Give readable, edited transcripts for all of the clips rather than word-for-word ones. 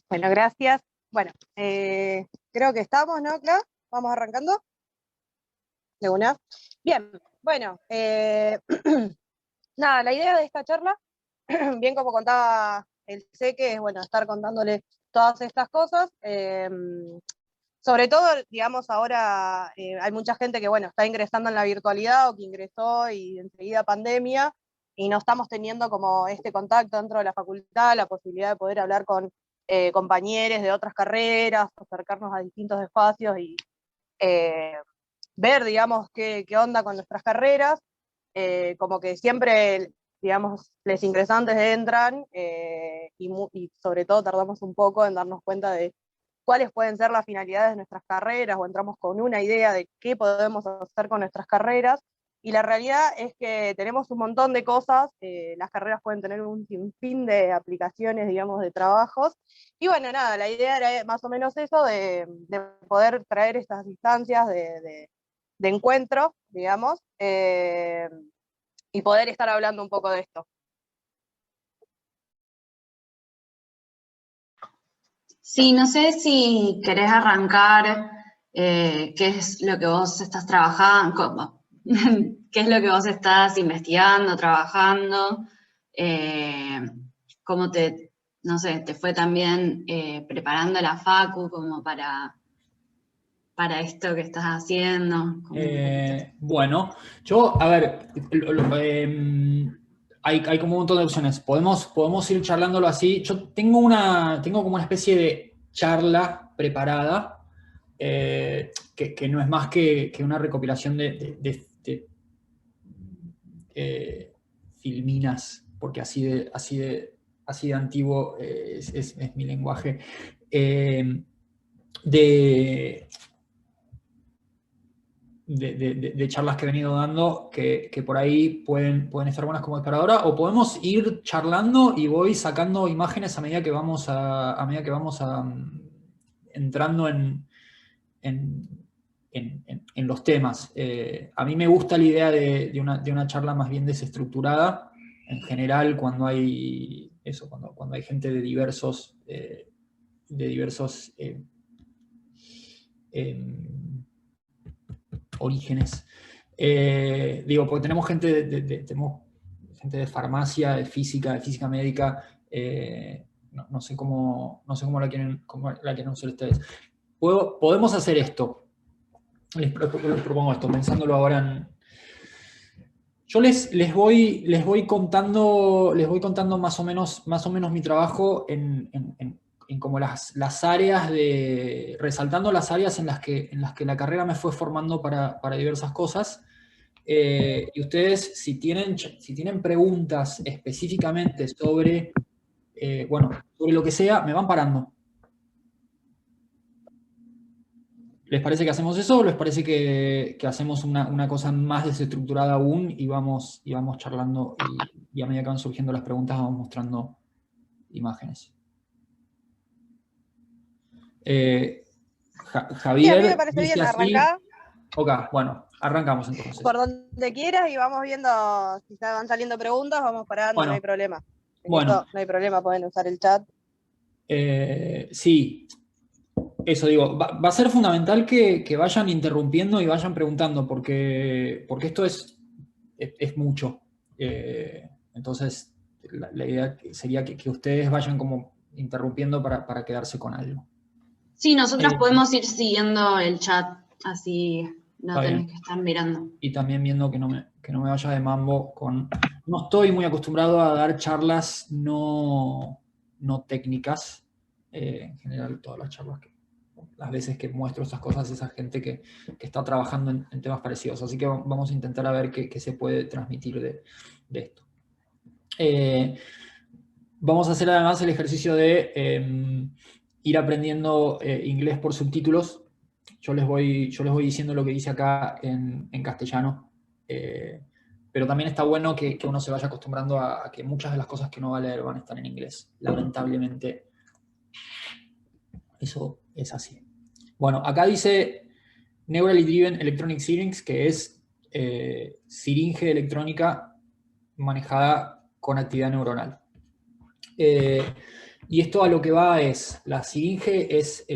Bueno, gracias. Bueno, creo que estamos, ¿no, Clau? ¿Vamos arrancando? ¿De una? Bien, bueno, nada, la idea de esta charla, bien como contaba el Seque, es, bueno, estar contándole todas estas cosas. Sobre todo, digamos, ahora hay mucha gente que, bueno, está ingresando en la virtualidad o que ingresó y enseguida pandemia, y no estamos teniendo como este contacto dentro de la facultad, la posibilidad de poder hablar con compañeros de otras carreras, acercarnos a distintos espacios y eh, ver, digamos, qué onda con nuestras carreras. Como que siempre, digamos, los ingresantes entran y sobre todo tardamos un poco en darnos cuenta de cuáles pueden ser las finalidades de nuestras carreras, o entramos con una idea de qué podemos hacer con nuestras carreras, y la realidad es que tenemos un montón de cosas, las carreras pueden tener un sinfín de aplicaciones, digamos, de trabajos, y bueno, nada, la idea era más o menos eso, de poder traer estas instancias de encuentro, digamos, y poder estar hablando un poco de esto. Sí, no sé si querés arrancar, qué es lo que vos estás trabajando, qué es lo que vos estás investigando, trabajando, cómo no sé, te fue también preparando la facu como para esto que estás haciendo. Bueno, yo, a ver, hay como un montón de opciones. Podemos ir charlándolo así. Yo tengo como una especie de charla preparada, que no es más que una recopilación de filminas, porque así de antiguo es mi lenguaje. De charlas que he venido dando que por ahí pueden estar buenas como disparadora, o podemos ir charlando y voy sacando imágenes a medida que vamos entrando en los temas. A mí me gusta la idea de una charla más bien desestructurada, en general, cuando hay gente de diversos orígenes. Porque tenemos tenemos gente de farmacia, de física médica, no sé cómo la quieren usar ustedes. Podemos hacer esto. Les propongo esto, pensándolo ahora yo les voy contando más o menos mi trabajo en como las áreas resaltando las áreas en las que la carrera me fue formando para diversas cosas. Y ustedes, si tienen preguntas específicamente sobre lo que sea, me van parando. ¿Les parece que hacemos eso, o les parece que hacemos una cosa más desestructurada aún y vamos charlando, y a medida que van surgiendo las preguntas vamos mostrando imágenes? Javier, Sí, a mí me parece bien, arrancá. Ok, bueno, arrancamos entonces. Por donde quieras y vamos viendo si van saliendo preguntas, vamos parando, bueno, no hay problema. Bueno. No hay problema, pueden usar el chat. Sí, eso digo, va a ser fundamental que vayan interrumpiendo y vayan preguntando, porque esto es mucho. Entonces, la idea sería que ustedes vayan como interrumpiendo para quedarse con algo. Sí, nosotros podemos ir siguiendo el chat, así no tenés que estar mirando. Y también viendo que no me vaya de mambo con... No estoy muy acostumbrado a dar charlas no técnicas. En general, todas las veces que muestro estas cosas, esa gente que está trabajando en temas parecidos. Así que vamos a intentar a ver qué se puede transmitir de esto. Vamos a hacer además el ejercicio de ir aprendiendo inglés por subtítulos. Yo les voy diciendo lo que dice acá en castellano, pero también está bueno que uno se vaya acostumbrando a que muchas de las cosas que uno va a leer van a estar en inglés. Lamentablemente, eso es así. Bueno, acá dice Neurally Driven Electronic Syrinx, que es siringe electrónica manejada con actividad neuronal. Y esto a lo que va es, la siringe es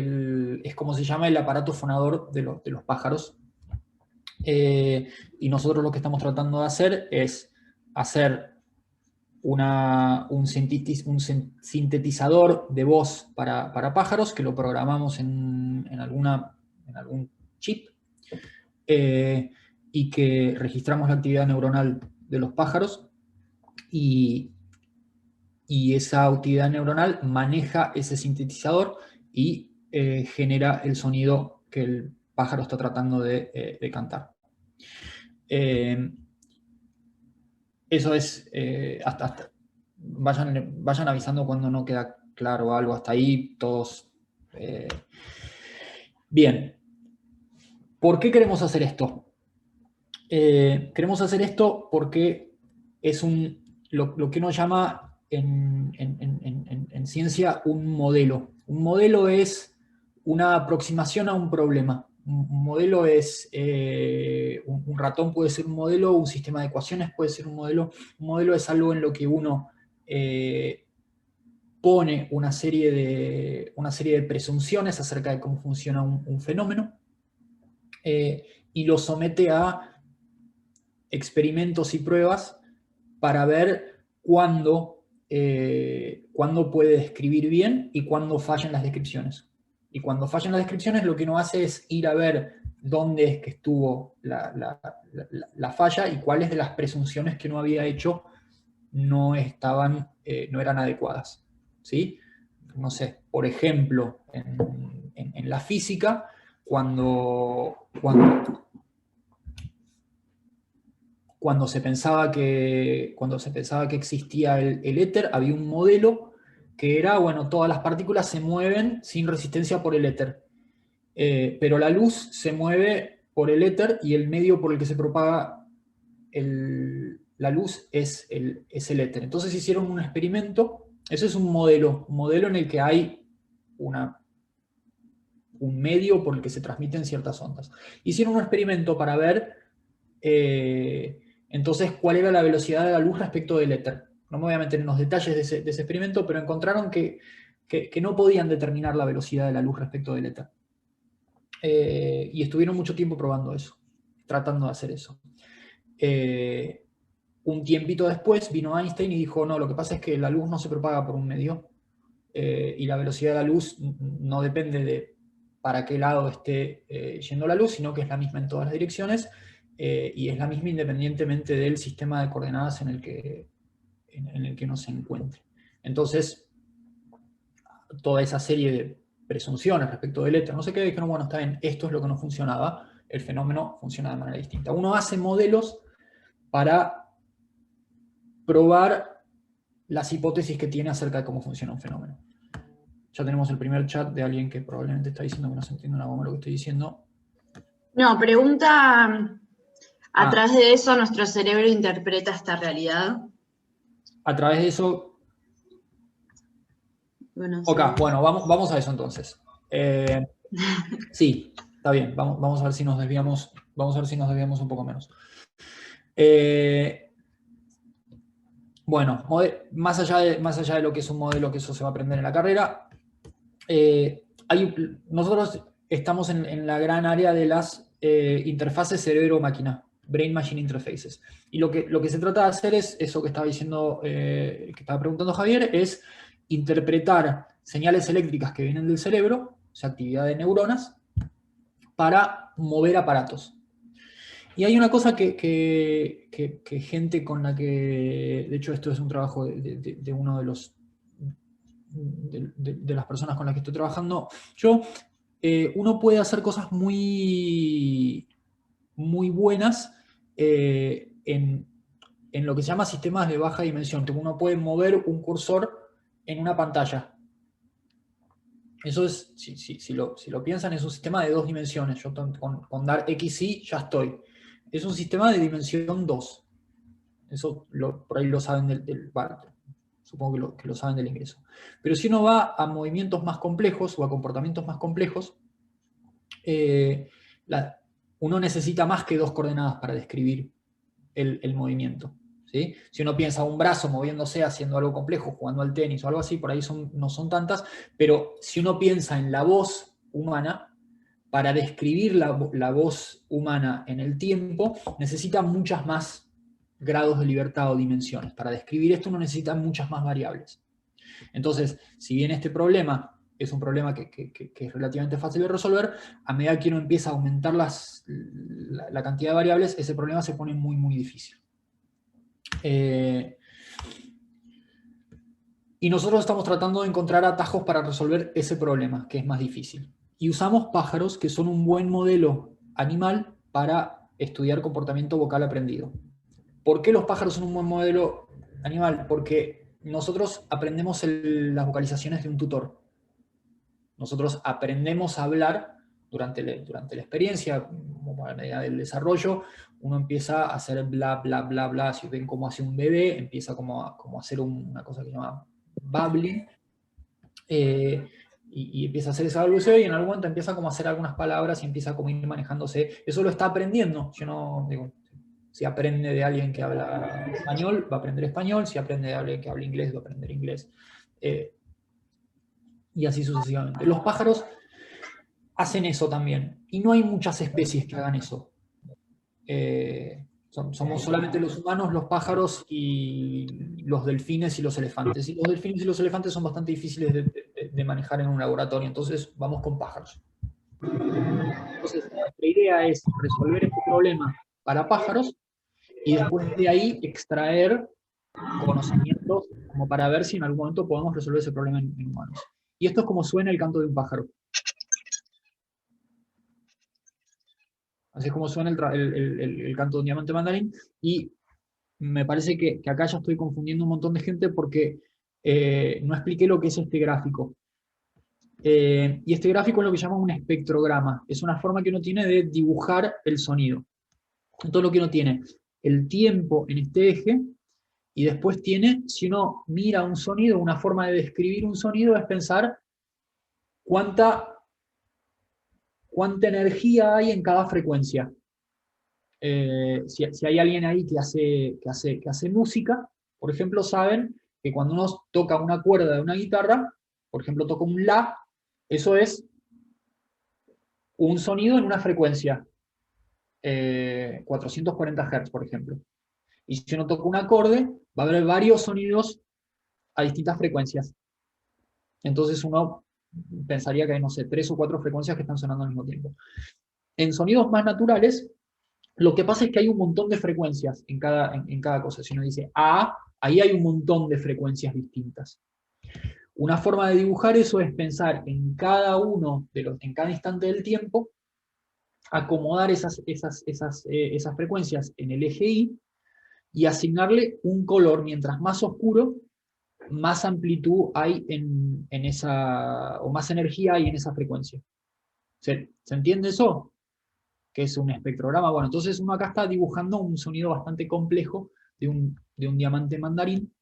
como se llama el aparato fonador de los pájaros. Y nosotros lo que estamos tratando de hacer es hacer un sintetizador de voz para pájaros, que lo programamos en algún chip, y que registramos la actividad neuronal de los pájaros, y esa actividad neuronal maneja ese sintetizador y genera el sonido que el pájaro está tratando de cantar. Eso es, vayan avisando cuando no queda claro algo, hasta ahí todos. Bien, ¿por qué queremos hacer esto? Queremos hacer esto porque es lo que uno llama en ciencia un modelo. Un modelo es una aproximación a un problema. Un modelo es, un ratón puede ser un modelo, un sistema de ecuaciones puede ser un modelo. Un modelo es algo en lo que uno pone una serie de presunciones acerca de cómo funciona un fenómeno, y lo somete a experimentos y pruebas para ver cuándo puede describir bien y cuándo fallan las descripciones. Y cuando fallan las descripciones, lo que uno hace es ir a ver dónde es que estuvo la falla y cuáles de las presunciones que uno había hecho no eran adecuadas. ¿Sí? No sé, por ejemplo, en la física, cuando se pensaba que existía el éter, había un modelo que era, bueno, todas las partículas se mueven sin resistencia por el éter. Pero la luz se mueve por el éter y el medio por el que se propaga la luz es el éter. Entonces hicieron un experimento, eso es un modelo en el que hay un medio por el que se transmiten ciertas ondas. Hicieron un experimento para ver entonces cuál era la velocidad de la luz respecto del éter. No me voy a meter en los detalles de ese experimento, pero encontraron que no podían determinar la velocidad de la luz respecto del éter. Y estuvieron mucho tiempo probando eso, tratando de hacer eso. Un tiempito después vino Einstein y dijo, no, lo que pasa es que la luz no se propaga por un medio, y la velocidad de la luz no depende de para qué lado esté yendo la luz, sino que es la misma en todas las direcciones, y es la misma independientemente del sistema de coordenadas en el que uno se encuentre. Entonces, toda esa serie de presunciones respecto del éter, no sé qué, dijeron, bueno, está bien, esto es lo que no funcionaba, el fenómeno funciona de manera distinta. Uno hace modelos para probar las hipótesis que tiene acerca de cómo funciona un fenómeno. Ya tenemos el primer chat de alguien que probablemente está diciendo que no se entiende una goma lo que estoy diciendo. No, pregunta, ¿a través de eso nuestro cerebro interpreta esta realidad? A través de eso... Bueno, ok, bueno, vamos a eso entonces. Sí, está bien, vamos a ver si nos desviamos, un poco menos. Bueno, más allá de lo que es un modelo, que eso se va a aprender en la carrera, nosotros estamos en la gran área de las interfaces cerebro-máquina, Brain-Machine Interfaces. Y lo que se trata de hacer es eso que estaba diciendo, que estaba preguntando Javier, es interpretar señales eléctricas que vienen del cerebro, o sea, actividad de neuronas, para mover aparatos. Y hay una cosa que gente con la que, de hecho esto es un trabajo de uno de las personas con las que estoy trabajando yo, uno puede hacer cosas muy, muy buenas en lo que se llama sistemas de baja dimensión, que uno puede mover un cursor en una pantalla. Eso es, si lo piensan, es un sistema de 2 dimensiones. Yo con dar XY ya estoy. Es un sistema de dimensión 2. Eso por ahí lo saben supongo que lo saben del ingreso. Pero si uno va a movimientos más complejos o a comportamientos más complejos, uno necesita más que 2 coordenadas para describir el movimiento. ¿sí? Si uno piensa un brazo moviéndose, haciendo algo complejo, jugando al tenis o algo así, por ahí no son tantas, pero si uno piensa en la voz humana, para describir la voz humana en el tiempo, necesita muchas más grados de libertad o dimensiones. Para describir esto uno necesita muchas más variables. Entonces, si bien este problema es un problema que es relativamente fácil de resolver, a medida que uno empieza a aumentar la cantidad de variables, ese problema se pone muy, muy difícil. Y nosotros estamos tratando de encontrar atajos para resolver ese problema, que es más difícil. Y usamos pájaros, que son un buen modelo animal para estudiar comportamiento vocal aprendido. ¿Por qué los pájaros son un buen modelo animal? Porque nosotros aprendemos las vocalizaciones de un tutor. Nosotros aprendemos a hablar durante la experiencia, a medida del desarrollo, uno empieza a hacer bla, bla, bla, bla. Si ven cómo hace un bebé, empieza como a hacer una cosa que se llama babbling, y empieza a hacer esa balbuceo, y en algún momento empieza como a hacer algunas palabras y empieza como a ir manejándose. Eso lo está aprendiendo. Yo no digo, si aprende de alguien que habla español, va a aprender español. Si aprende de alguien que habla inglés, va a aprender inglés. Y así sucesivamente. Los pájaros hacen eso también. Y no hay muchas especies que hagan eso. Somos solamente los humanos, los pájaros y los delfines y los elefantes. Y los delfines y los elefantes son bastante difíciles de manejar en un laboratorio, entonces vamos con pájaros. Entonces, nuestra idea es resolver este problema para pájaros y después de ahí extraer conocimientos como para ver si en algún momento podemos resolver ese problema en humanos. Y esto es como suena el canto de un pájaro. Así es como suena el canto de un diamante mandarín, y me parece que acá ya estoy confundiendo un montón de gente porque no expliqué lo que es este gráfico. Y este gráfico es lo que llamamos un espectrograma. Es una forma que uno tiene de dibujar el sonido. Entonces lo que uno tiene, el tiempo en este eje, y después tiene, si uno mira un sonido, una forma de describir un sonido es pensar cuánta energía hay en cada frecuencia. Si hay alguien ahí que hace música, por ejemplo, saben que cuando uno toca una cuerda de una guitarra, por ejemplo, toca un La, eso es un sonido en una frecuencia, 440 Hz, por ejemplo. Y si uno toca un acorde, va a haber varios sonidos a distintas frecuencias. Entonces uno pensaría que hay, no sé, 3 o 4 frecuencias que están sonando al mismo tiempo. En sonidos más naturales, lo que pasa es que hay un montón de frecuencias en cada cosa. Si uno dice A, ahí hay un montón de frecuencias distintas. Una forma de dibujar eso es pensar en cada en cada instante del tiempo, acomodar esas frecuencias en el eje Y y asignarle un color. Mientras más oscuro, más amplitud hay o más energía hay en esa frecuencia. ¿Se entiende eso? Que es un espectrograma. Bueno, entonces uno acá está dibujando un sonido bastante complejo de un diamante mandarín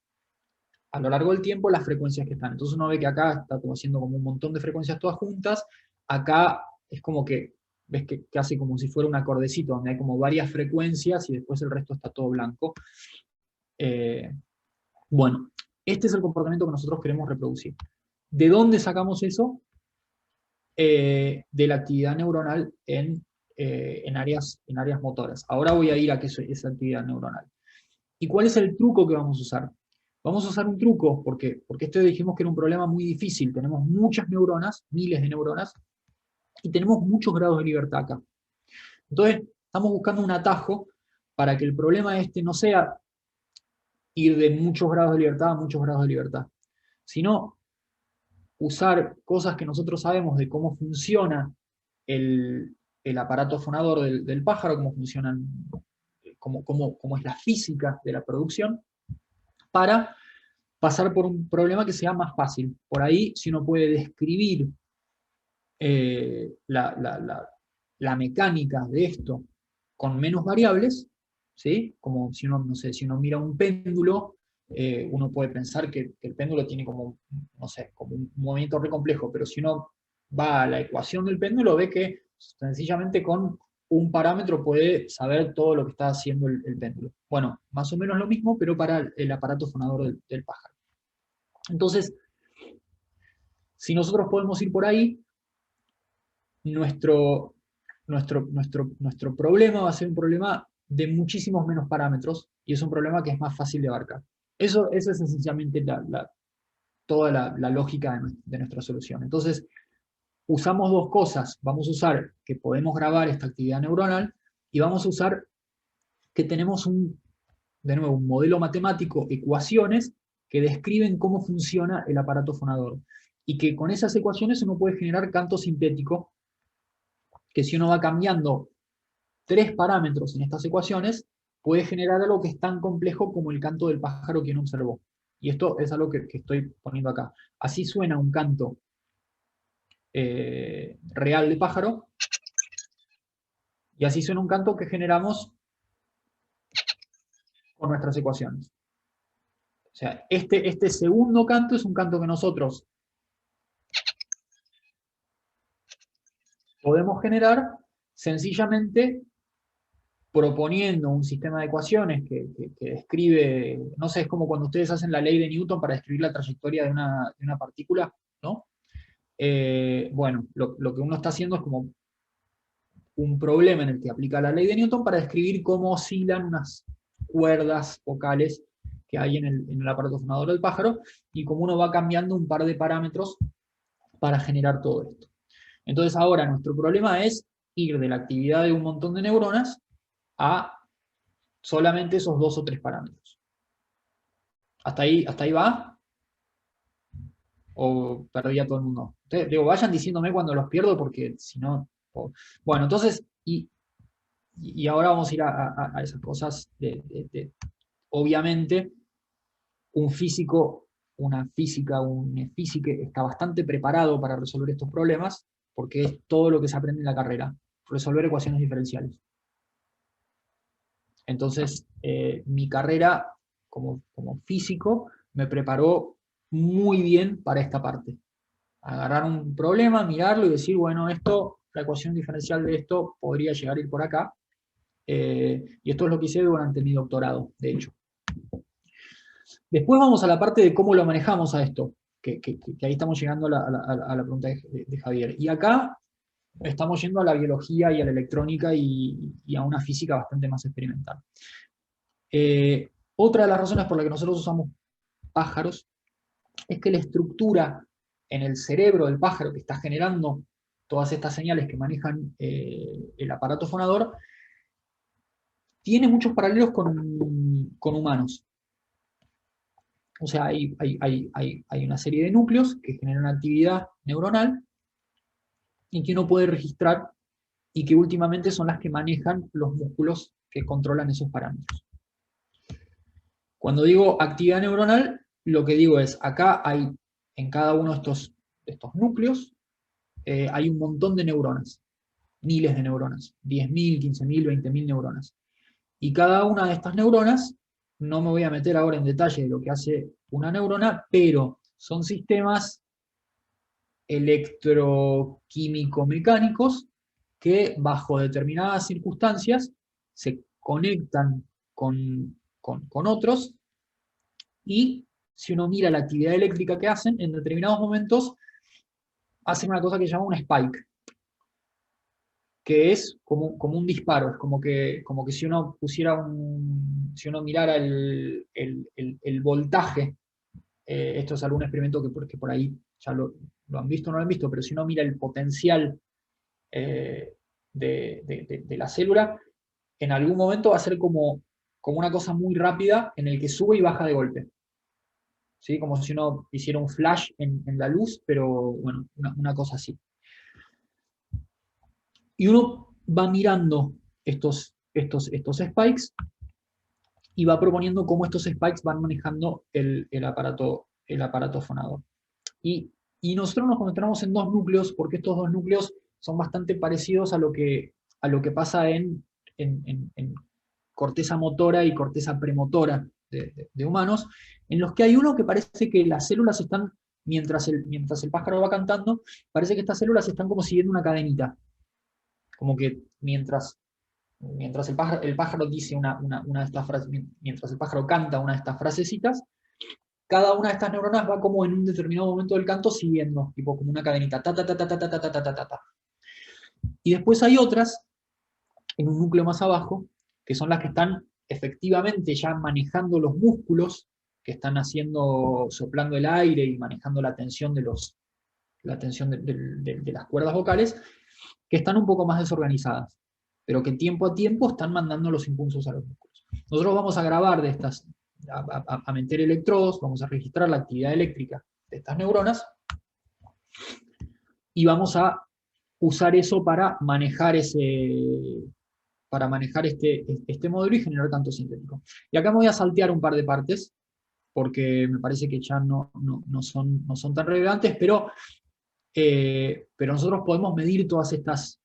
a lo largo del tiempo, las frecuencias que están. Entonces uno ve que acá está como haciendo como un montón de frecuencias todas juntas. Acá es como que ves que hace como si fuera un acordecito, donde hay como varias frecuencias y después el resto está todo blanco. Bueno, este es el comportamiento que nosotros queremos reproducir. ¿De dónde sacamos eso? De la actividad neuronal en áreas motoras. Ahora voy a ir a qué es esa actividad neuronal. ¿Y cuál es el truco que vamos a usar? Vamos a usar un truco, porque esto dijimos que era un problema muy difícil. Tenemos muchas neuronas, miles de neuronas, y tenemos muchos grados de libertad acá. Entonces, estamos buscando un atajo para que el problema este no sea ir de muchos grados de libertad a muchos grados de libertad, sino usar cosas que nosotros sabemos de cómo funciona el aparato fonador del pájaro, cómo funcionan, cómo es la física de la producción, para pasar por un problema que sea más fácil. Por ahí, si uno puede describir la mecánica de esto con menos variables, ¿sí? Como si uno, no sé, si uno mira un péndulo, uno puede pensar que el péndulo tiene como, no sé, como un movimiento re complejo, pero si uno va a la ecuación del péndulo, ve que sencillamente con un parámetro puede saber todo lo que está haciendo el péndulo. Bueno, más o menos lo mismo, pero para el aparato fonador del pájaro. Entonces, si nosotros podemos ir por ahí, nuestro problema va a ser un problema de muchísimos menos parámetros, y es un problema que es más fácil de abarcar. Esa es esencialmente toda la lógica de nuestra solución. Entonces, usamos dos cosas. Vamos a usar que podemos grabar esta actividad neuronal, y vamos a usar que tenemos de nuevo, un modelo matemático, ecuaciones, que describen cómo funciona el aparato fonador. Y que con esas ecuaciones uno puede generar canto sintético, que si uno va cambiando 3 parámetros en estas ecuaciones, puede generar algo que es tan complejo como el canto del pájaro que uno observó. Y esto es algo que estoy poniendo acá. Así suena un canto real de pájaro, y así suena un canto que generamos con nuestras ecuaciones. O sea, este segundo canto es un canto que nosotros podemos generar sencillamente proponiendo un sistema de ecuaciones que describe, no sé, es como cuando ustedes hacen la ley de Newton para describir la trayectoria de una partícula, ¿no? Bueno, lo que uno está haciendo es como un problema en el que aplica la ley de Newton para describir cómo oscilan unas cuerdas vocales que hay en el aparato fonador del pájaro, y cómo uno va cambiando un par de parámetros para generar todo esto. Entonces ahora nuestro problema es ir de la actividad de un montón de neuronas a solamente esos 2 o 3 parámetros. ¿Hasta ahí va? ¿O perdí a todo el mundo? Ustedes, digo, vayan diciéndome cuando los pierdo, porque si no... Bueno, entonces, y ahora vamos a ir a esas cosas obviamente, un físico, un físico está bastante preparado para resolver estos problemas, porque es todo lo que se aprende en la carrera, resolver ecuaciones diferenciales. Entonces, mi carrera como físico me preparó muy bien para esta parte. Agarrar un problema, mirarlo y decir, bueno, la ecuación diferencial de esto podría llegar a ir por acá. Y esto es lo que hice durante mi doctorado, de hecho. Después vamos a la parte de cómo lo manejamos a esto, que ahí estamos llegando a la pregunta de Javier. Y acá estamos yendo a la biología y a la electrónica y a una física bastante más experimental. Otra de las razones por las que nosotros usamos pájaros es que la estructura en el cerebro del pájaro que está generando todas estas señales que manejan el aparato fonador tiene muchos paralelos con humanos. O sea, hay una serie de núcleos que generan actividad neuronal y que uno puede registrar, y que últimamente son las que manejan los músculos que controlan esos parámetros. Cuando digo actividad neuronal, lo que digo es, acá hay, en cada uno de estos núcleos, hay un montón de neuronas, miles de neuronas, 10.000, 15.000, 20.000 neuronas. Y cada una de estas neuronas, no me voy a meter ahora en detalle de lo que hace una neurona, pero son sistemas electroquímico-mecánicos que bajo determinadas circunstancias se conectan con otros, y si uno mira la actividad eléctrica que hacen, en determinados momentos hacen una cosa que se llama un spike, que es como un disparo, es como que si uno pusiera si uno mirara el voltaje, esto es algún experimento que por ahí ya lo han visto o no lo han visto, pero si uno mira el potencial de la célula, en algún momento va a ser como una cosa muy rápida en el que sube y baja de golpe. ¿Sí? Como si uno hiciera un flash en la luz, pero bueno, una cosa así. Y uno va mirando estos spikes y va proponiendo cómo estos spikes van manejando el aparato fonador. Y nosotros nos concentramos en 2 núcleos, porque estos 2 núcleos son bastante parecidos a lo que pasa en corteza motora y corteza premotora de humanos, en los que hay uno que parece que las células están, mientras el pájaro va cantando, parece que estas células están como siguiendo una cadenita. como que mientras el pájaro dice una de estas frases, mientras el pájaro canta una de estas frasecitas, cada una de estas neuronas va como en un determinado momento del canto siguiendo, tipo como una cadenita, ta, ta, ta, ta, ta, ta, ta, ta, ta, ta, ta. Y después hay otras, en un núcleo más abajo, que son las que están efectivamente ya manejando los músculos, que están soplando el aire y manejando la tensión de las cuerdas vocales, que están un poco más desorganizadas, pero que tiempo a tiempo están mandando los impulsos a los músculos. Nosotros vamos a grabar de estas, a meter electrodos, vamos a registrar la actividad eléctrica de estas neuronas, y vamos a usar eso para manejar este modelo y generar canto sintético. Y acá me voy a saltear un par de partes, porque me parece que ya no son tan relevantes, pero nosotros podemos medir todas estas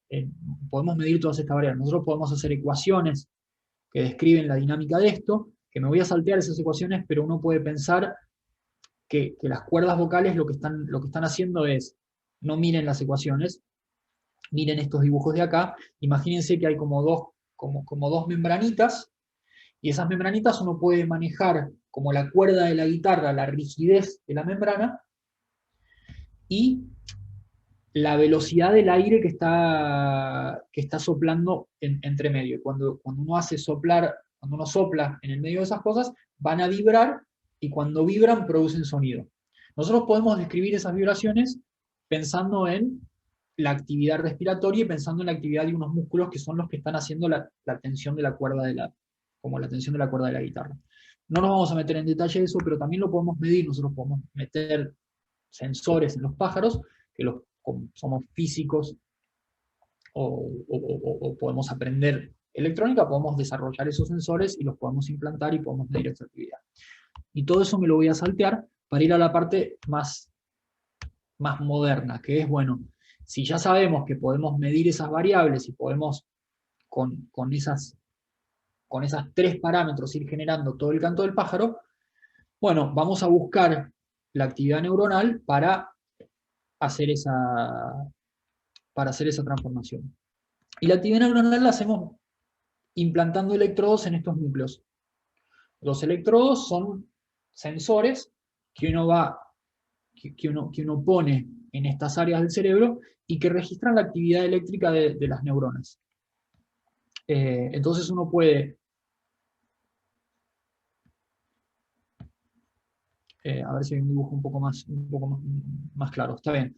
variables. Nosotros podemos hacer ecuaciones que describen la dinámica de esto, que me voy a saltear esas ecuaciones, pero uno puede pensar que las cuerdas vocales lo que están haciendo es, no miren las ecuaciones, miren estos dibujos de acá, imagínense que hay como dos membranitas, y esas membranitas uno puede manejar como la cuerda de la guitarra, la rigidez de la membrana, y la velocidad del aire que está soplando entre medio. Cuando uno sopla en el medio de esas cosas, van a vibrar, y cuando vibran producen sonido. Nosotros podemos describir esas vibraciones pensando en la actividad respiratoria y pensando en la actividad de unos músculos que son los que están haciendo la tensión de la cuerda como la tensión de la cuerda de la guitarra. No nos vamos a meter en detalle de eso, pero también lo podemos medir. Nosotros podemos meter sensores en los pájaros, que como somos físicos o podemos aprender electrónica, podemos desarrollar esos sensores y los podemos implantar y podemos medir esa actividad. Y todo eso me lo voy a saltear para ir a la parte más moderna, que es, bueno, si ya sabemos que podemos medir esas variables y podemos con esas 3 parámetros ir generando todo el canto del pájaro, bueno, vamos a buscar la actividad neuronal para hacer esa transformación. Y la actividad neuronal la hacemos implantando electrodos en estos núcleos. Los electrodos son sensores que uno pone en estas áreas del cerebro y que registran la actividad eléctrica de las neuronas. Entonces uno puede... a ver si hay un dibujo un poco más claro. Está bien.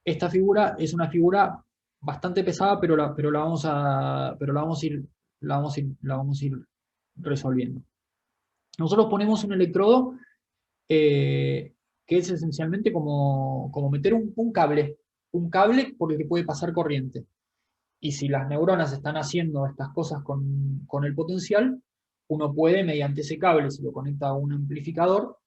Esta figura es una figura bastante pesada, pero la vamos a ir resolviendo. Nosotros ponemos un electrodo que es esencialmente como meter un cable por el que puede pasar corriente. Y si las neuronas están haciendo estas cosas con el potencial, uno puede, mediante ese cable, si lo conecta a un amplificador,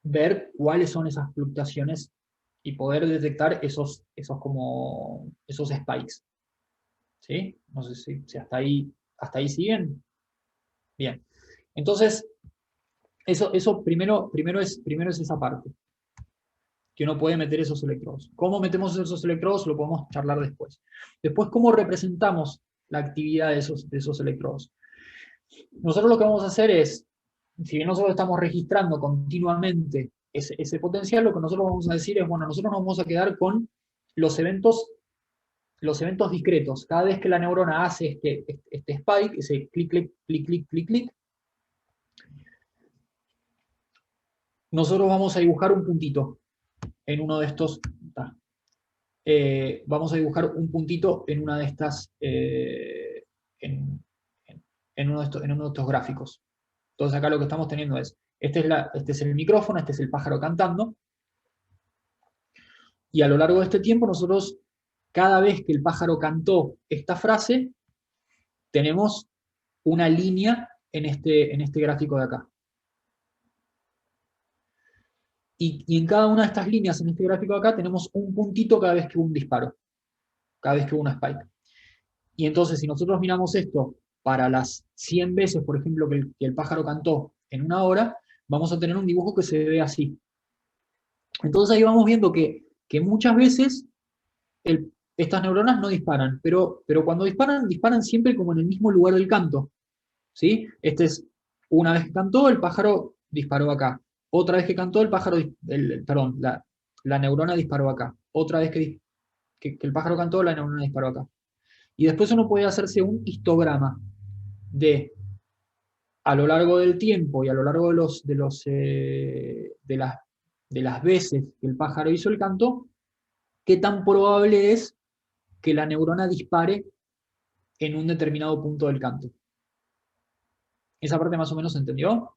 ver cuáles son esas fluctuaciones y poder detectar esos spikes. ¿Sí? No sé si hasta ahí siguen. Bien. Entonces, eso primero es esa parte, que uno puede meter esos electrodos. ¿Cómo metemos esos electrodos? Lo podemos charlar después. Después, ¿cómo representamos la actividad de esos electrodos? Nosotros lo que vamos a hacer es, si bien nosotros estamos registrando continuamente ese potencial, lo que nosotros vamos a decir es, bueno, nosotros nos vamos a quedar con los eventos discretos. Cada vez que la neurona hace este spike, ese clic, clic, clic, clic, clic, clic, nosotros vamos a dibujar un puntito en uno de estos. Vamos a dibujar un puntito en una de estas, en uno de estos gráficos. Entonces acá lo que estamos teniendo es, este es el micrófono, este es el pájaro cantando, y a lo largo de este tiempo nosotros, cada vez que el pájaro cantó esta frase, tenemos una línea en este gráfico de acá. Y en cada una de estas líneas en este gráfico de acá tenemos un puntito cada vez que hubo un disparo, cada vez que hubo una spike. Y entonces si nosotros miramos esto para las 100 veces, por ejemplo, que el pájaro cantó en una hora, vamos a tener un dibujo que se ve así. Entonces ahí vamos viendo que muchas veces estas neuronas no disparan, pero cuando disparan siempre como en el mismo lugar del canto. ¿Sí? Una vez que cantó, el pájaro disparó acá. Otra vez que cantó, la neurona disparó acá. Otra vez que el pájaro cantó, la neurona disparó acá. Y después uno puede hacerse un histograma de, a lo largo del tiempo y a lo largo de las veces que el pájaro hizo el canto, qué tan probable es que la neurona dispare en un determinado punto del canto. ¿Esa parte más o menos se entendió?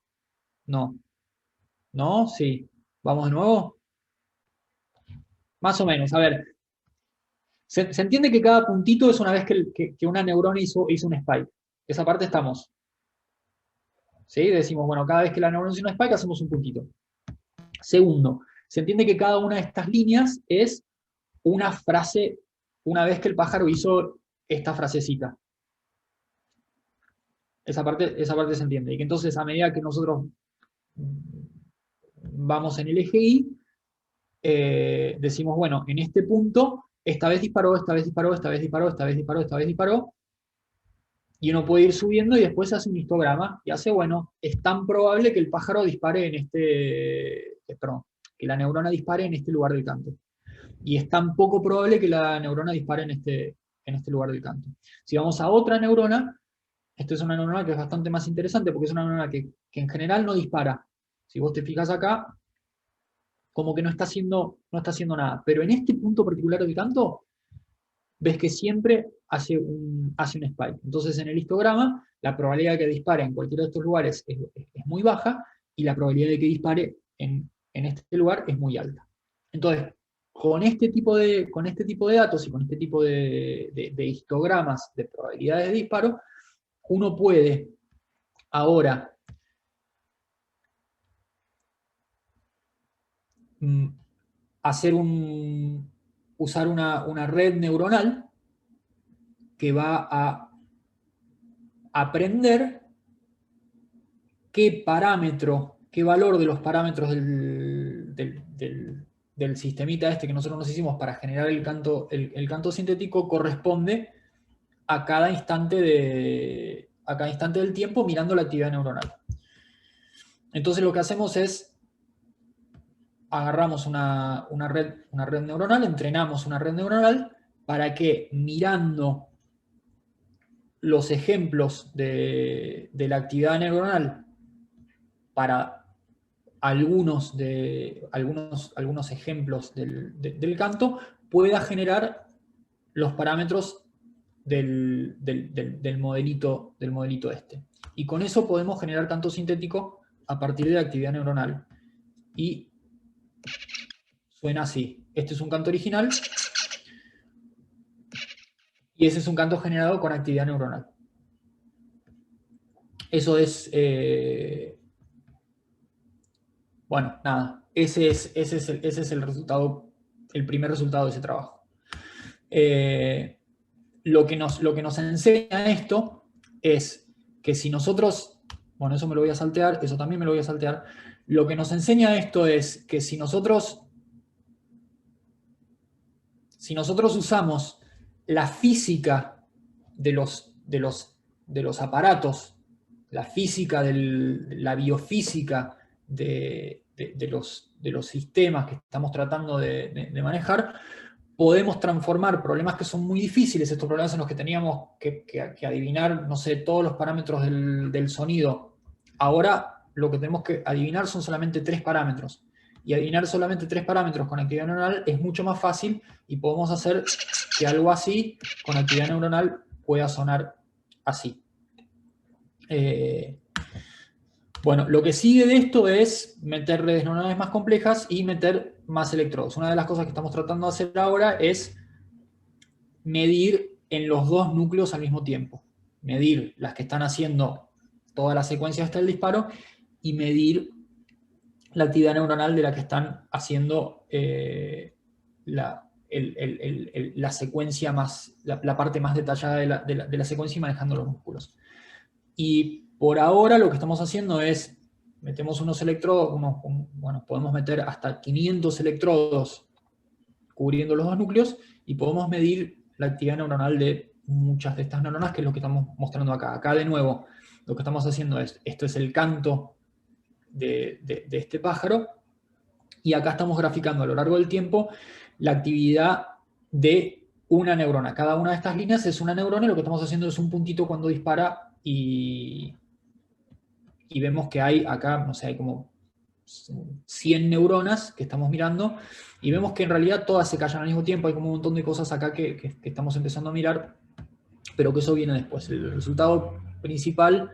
No. ¿No? Sí. ¿Vamos de nuevo? Más o menos. A ver. Se entiende que cada puntito es una vez que una neurona hizo un spike. Esa parte estamos. ¿Sí? Decimos, bueno, cada vez que la neurona hizo un spike hacemos un puntito. Segundo, se entiende que cada una de estas líneas es una frase, una vez que el pájaro hizo esta frasecita. Esa parte se entiende. Y que entonces, a medida que nosotros vamos en el eje Y, decimos, bueno, en este punto, esta vez disparó, esta vez disparó, esta vez disparó, esta vez disparó, esta vez disparó, y uno puede ir subiendo y después se hace un histograma y hace, bueno, es tan probable que el pájaro dispare en que la neurona dispare en este lugar del canto. Y es tan poco probable que la neurona dispare en este lugar del canto. Si vamos a otra neurona, esta es una neurona que es bastante más interesante porque es una neurona que en general no dispara. Si vos te fijas acá, como que no está haciendo nada. Pero en este punto particular del canto, ves que siempre hace un spike. Entonces en el histograma, la probabilidad de que dispare en cualquiera de estos lugares es muy baja, y la probabilidad de que dispare en este lugar es muy alta. Entonces, con este tipo de datos y con este tipo de histogramas de probabilidades de disparo, uno puede ahora usar una red neuronal que va a aprender qué valor de los parámetros del sistemita este que nosotros nos hicimos para generar el canto sintético corresponde a cada instante del tiempo mirando la actividad neuronal. Entonces lo que hacemos es agarramos una red neuronal, entrenamos una red neuronal para que mirando los ejemplos de la actividad neuronal para algunos ejemplos del canto, pueda generar los parámetros del modelito este. Y con eso podemos generar canto sintético a partir de la actividad neuronal. Y suena así. Este es un canto original y ese es un canto generado con actividad neuronal. Eso es... bueno, nada. Ese es el resultado, el primer resultado de ese trabajo. Lo que nos enseña esto es que si nosotros... Bueno, eso me lo voy a saltear, eso también me lo voy a saltear. Lo que nos enseña esto es que si nosotros usamos la física de los aparatos, la física la biofísica de los sistemas que estamos tratando de manejar, podemos transformar problemas que son muy difíciles, estos problemas en los que teníamos que adivinar, no sé, todos los parámetros del sonido. Ahora lo que tenemos que adivinar son solamente 3 parámetros. Y adivinar solamente 3 parámetros con actividad neuronal es mucho más fácil y podemos hacer que algo así, con actividad neuronal, pueda sonar así. Bueno, lo que sigue de esto es meter redes neuronales más complejas y meter más electrodos. Una de las cosas que estamos tratando de hacer ahora es medir en los 2 núcleos al mismo tiempo. Medir las que están haciendo toda la secuencia hasta el disparo y medir la actividad neuronal de la que están haciendo la secuencia la parte más detallada de la secuencia y manejando los músculos. Y por ahora lo que estamos haciendo es, metemos unos electrodos, bueno, podemos meter hasta 500 electrodos cubriendo los 2 núcleos, y podemos medir la actividad neuronal de muchas de estas neuronas, que es lo que estamos mostrando acá. Acá, de nuevo, lo que estamos haciendo es, esto es el canto de este pájaro, y acá estamos graficando a lo largo del tiempo la actividad de una neurona. Cada una de estas líneas es una neurona, y lo que estamos haciendo es un puntito cuando dispara, y vemos que hay acá, no sé, hay como 100 neuronas que estamos mirando, y vemos que en realidad todas se callan al mismo tiempo. Hay como un montón de cosas acá que estamos empezando a mirar, pero que eso viene después. El resultado principal,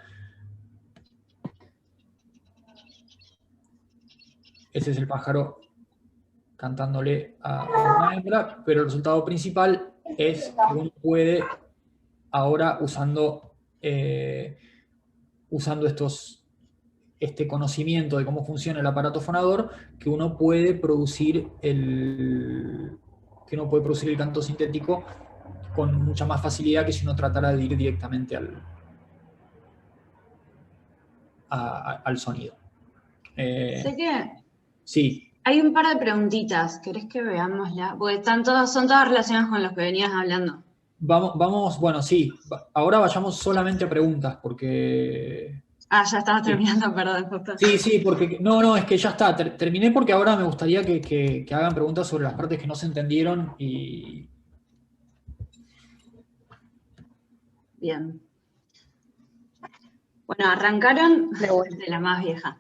ese es el pájaro cantándole a una hembra, pero el resultado principal es que uno puede ahora, usando este conocimiento de cómo funciona el aparato fonador, que uno puede producir el canto sintético con mucha más facilidad que si uno tratara de ir directamente al sonido. Sé que Sí. hay un par de preguntitas, ¿querés que veámosla? Porque son todas relacionadas con lo que venías hablando. Vamos, bueno, sí. Ahora vayamos solamente a preguntas, porque... Ah, ya estabas terminando, perdón. Sí, porque... No, es que ya está. Terminé porque ahora me gustaría que hagan preguntas sobre las partes que no se entendieron y... Bien. Bueno, arrancaron de la más vieja.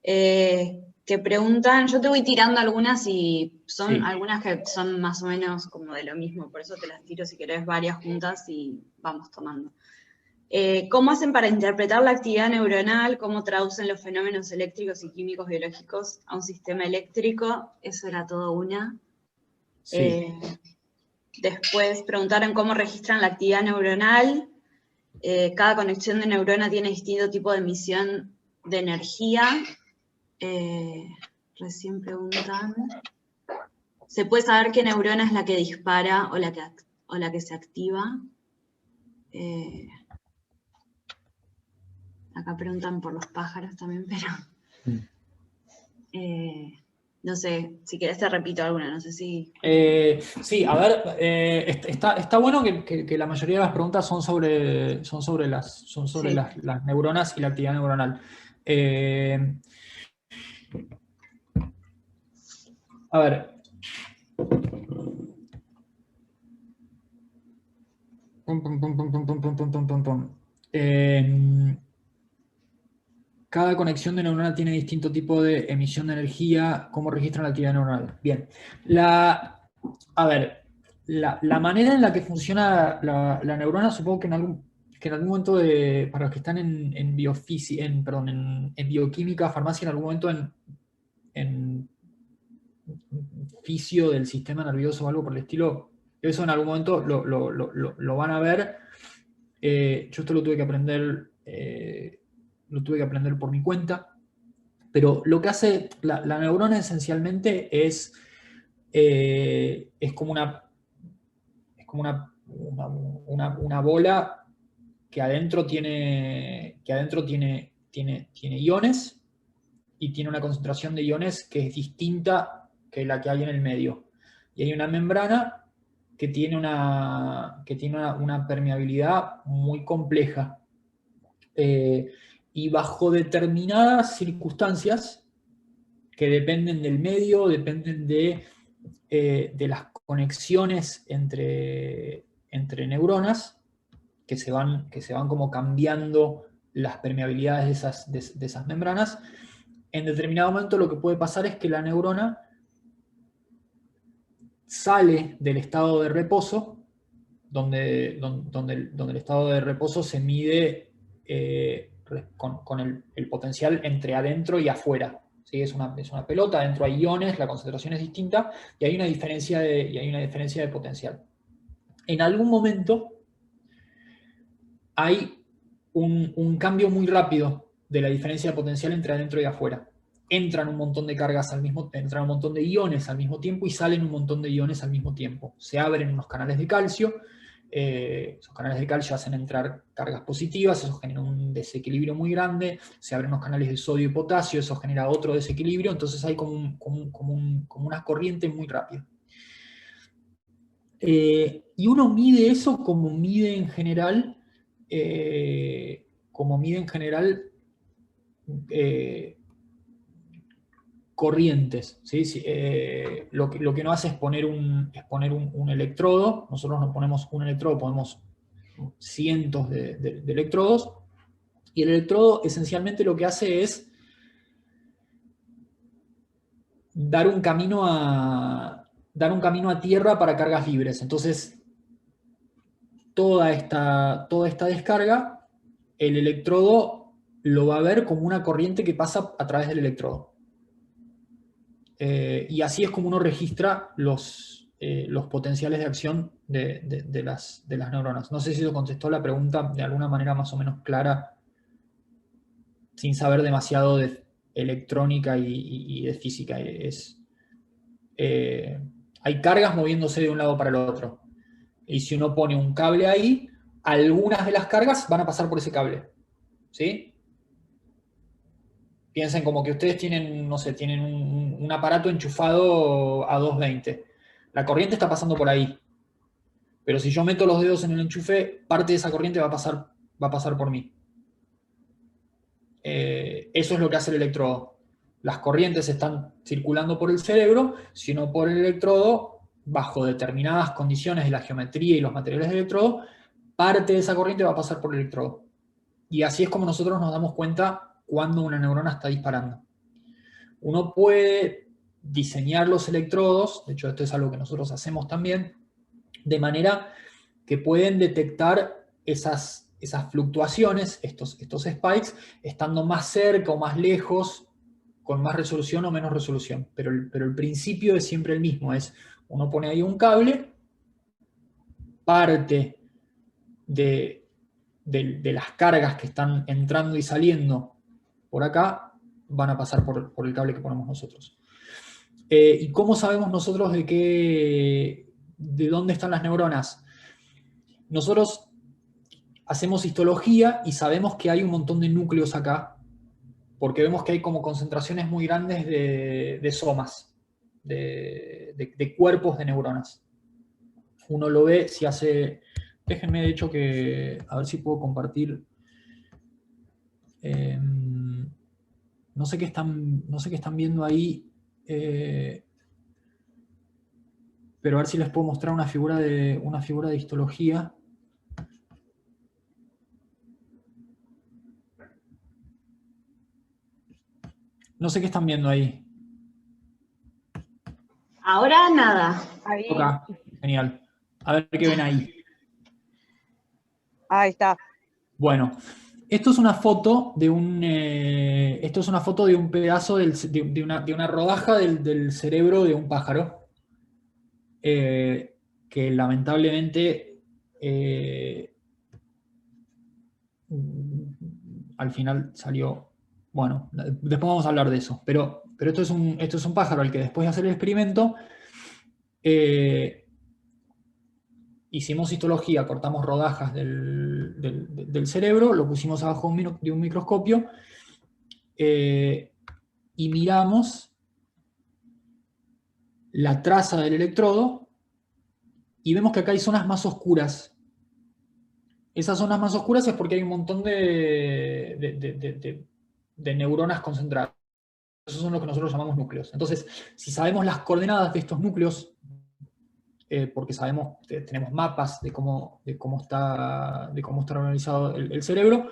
Que preguntan, yo te voy tirando algunas y son algunas que son más o menos como de lo mismo, por eso te las tiro si querés varias juntas y vamos tomando. ¿Cómo hacen para interpretar la actividad neuronal? ¿Cómo traducen los fenómenos eléctricos y químicos biológicos a un sistema eléctrico? Eso era todo una. Sí. Después preguntaron cómo registran la actividad neuronal. Cada conexión de neurona tiene distinto tipo de emisión de energía. Recién preguntan. ¿Se puede saber qué neurona es la que dispara o la que se activa? Acá preguntan por los pájaros también, pero... no sé, si querés te repito alguna, no sé si... Sí, a ver, está bueno que la mayoría de las preguntas son sobre las neuronas y la actividad neuronal. A ver. Cada conexión de neurona tiene distinto tipo de emisión de energía. ¿Cómo registran la actividad neuronal? Bien. A ver, la manera en la que funciona la neurona, supongo que en algún momento, para los que están en bioquímica, farmacia, en algún momento en fisio del sistema nervioso o algo por el estilo, eso en algún momento lo van a ver. Yo esto lo tuve que aprender por mi cuenta, pero lo que hace la neurona esencialmente es como una bola que adentro tiene iones, y tiene una concentración de iones que es distinta que la que hay en el medio. Y hay una membrana que tiene una permeabilidad muy compleja. Y bajo determinadas circunstancias que dependen del medio, dependen de las conexiones entre neuronas, que se van como cambiando las permeabilidades de esas membranas. En determinado momento lo que puede pasar es que la neurona sale del estado de reposo, donde el estado de reposo se mide con el potencial entre adentro y afuera. ¿Sí? Es una pelota, adentro hay iones, la concentración es distinta, y hay una diferencia de potencial. En algún momento hay un cambio muy rápido de la diferencia de potencial entre adentro y afuera. Entran un montón de cargas entran un montón de iones al mismo tiempo y salen un montón de iones al mismo tiempo. Se abren unos canales de calcio, esos canales de calcio hacen entrar cargas positivas, eso genera un desequilibrio muy grande, se abren unos canales de sodio y potasio, eso genera otro desequilibrio, entonces hay como una corriente muy rápida. Y uno mide eso como mide en general, corrientes, ¿sí? Lo que no hace es poner un electrodo. Nosotros no ponemos un electrodo, ponemos cientos de electrodos, y el electrodo esencialmente lo que hace es dar un camino a tierra para cargas libres. Entonces, toda esta descarga, el electrodo lo va a ver como una corriente que pasa a través del electrodo. Y así es como uno registra los potenciales de acción de las neuronas. No sé si eso contestó la pregunta de alguna manera más o menos clara, sin saber demasiado de electrónica y de física. Hay cargas moviéndose de un lado para el otro. Y si uno pone un cable ahí, algunas de las cargas van a pasar por ese cable. ¿Sí? Piensen como que ustedes tienen, no sé, tienen un aparato enchufado a 220. La corriente está pasando por ahí. Pero si yo meto los dedos en el enchufe, parte de esa corriente va a pasar por mí. Eso es lo que hace el electrodo. Las corrientes están circulando por el cerebro, sino por el electrodo, bajo determinadas condiciones de la geometría y los materiales del electrodo, parte de esa corriente va a pasar por el electrodo. Y así es como nosotros nos damos cuenta cuando una neurona está disparando. Uno puede diseñar los electrodos, de hecho esto es algo que nosotros hacemos también, de manera que pueden detectar esas fluctuaciones, estos spikes, estando más cerca o más lejos, con más resolución o menos resolución. Pero el principio es siempre el mismo, es uno pone ahí un cable, parte de las cargas que están entrando y saliendo por acá van a pasar por el cable que ponemos nosotros. ¿Y cómo sabemos nosotros de dónde están las neuronas? Nosotros hacemos histología y sabemos que hay un montón de núcleos acá, porque vemos que hay como concentraciones muy grandes de somas, de cuerpos de neuronas. Uno lo ve si hace... Déjenme, de hecho, a ver si puedo compartir. No sé qué están viendo ahí, pero a ver si les puedo mostrar una figura de histología. No sé qué están viendo ahí. Ahora nada. Ahí, Ok, genial. A ver qué ven ahí. ahí está. Bueno, esto es una foto de un pedazo de una rodaja del cerebro de un pájaro, que lamentablemente al final salió. Bueno, después vamos a hablar de eso. Pero esto es un pájaro al que después de hacer el experimento hicimos histología, cortamos rodajas del cerebro, lo pusimos abajo de un microscopio y miramos la traza del electrodo y vemos que acá hay zonas más oscuras. Esas zonas más oscuras es porque hay un montón de neuronas concentradas. Esos son lo que nosotros llamamos núcleos. Entonces, si sabemos las coordenadas de estos núcleos, porque sabemos, tenemos mapas de cómo está organizado el cerebro,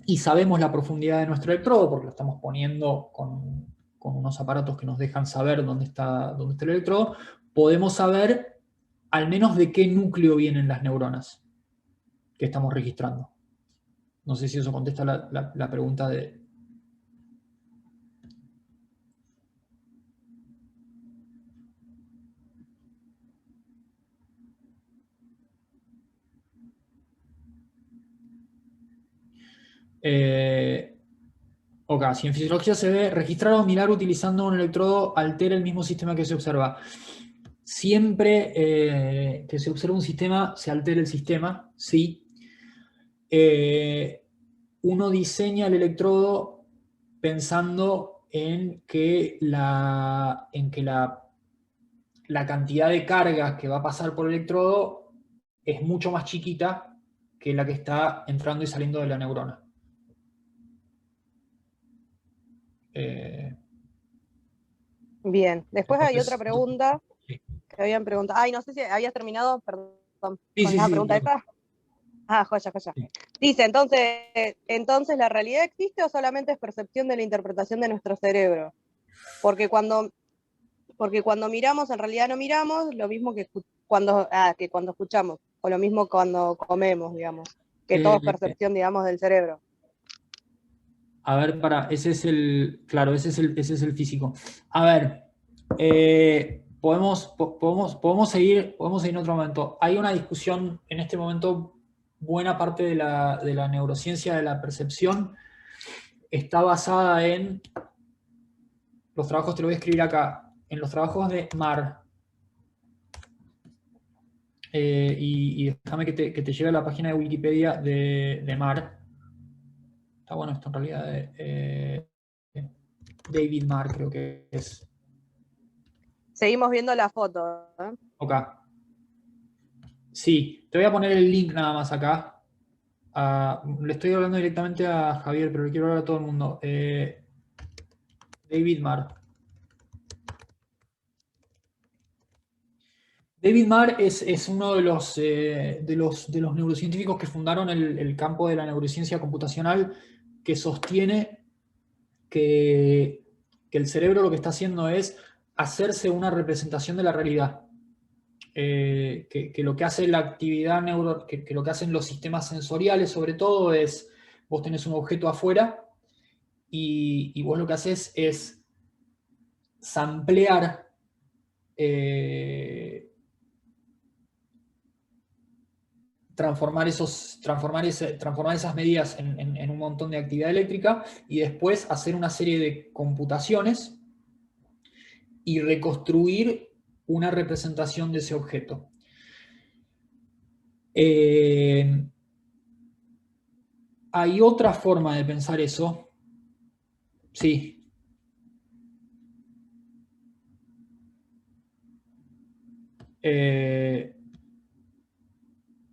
y sabemos la profundidad de nuestro electrodo, porque lo estamos poniendo con unos aparatos que nos dejan saber dónde está el electrodo, podemos saber al menos de qué núcleo vienen las neuronas que estamos registrando. No sé si eso contesta la pregunta de... Ok, si en fisiología se ve registrar o mirar utilizando un electrodo altera el mismo sistema que se observa. Siempre que se observa un sistema, se altera el sistema, sí. Uno diseña el electrodo pensando en que la cantidad de carga que va a pasar por el electrodo es mucho más chiquita que la que está entrando y saliendo de la neurona. Bien. Después hay otra Entonces, pregunta sí, que habían preguntado. Ay, no sé si habías terminado, perdón, sí, con sí, la sí, pregunta esa. Ah, joya, joya. sí. Dice, entonces, ¿la realidad existe o solamente es percepción de la interpretación de nuestro cerebro? Porque cuando miramos, en realidad no miramos, lo mismo que cuando escuchamos, o lo mismo cuando comemos, digamos, que todo es percepción, digamos, del cerebro. A ver, ese es claro, ese es el físico. A ver, podemos seguir en otro momento. Hay una discusión en este momento, buena parte de la neurociencia de la percepción está basada en los trabajos, te lo voy a escribir acá, en los trabajos de Marr. Y déjame que te lleve a la página de Wikipedia de Marr. Está bueno esto en realidad. David Marr creo que es. Seguimos viendo la foto, ¿eh? Ok. Sí, te voy a poner el link nada más acá. Le estoy hablando directamente a Javier, pero le quiero hablar a todo el mundo. David Marr. David Marr es uno de los neurocientíficos que fundaron el campo de la neurociencia computacional, que sostiene que el cerebro lo que está haciendo es hacerse una representación de la realidad. Que lo que hace la actividad que lo que hacen los sistemas sensoriales sobre todo es, vos tenés un objeto afuera y vos lo que haces es samplear transformar esas medidas en un montón de actividad eléctrica y después hacer una serie de computaciones y reconstruir una representación de ese objeto. Hay otra forma de pensar eso. Sí.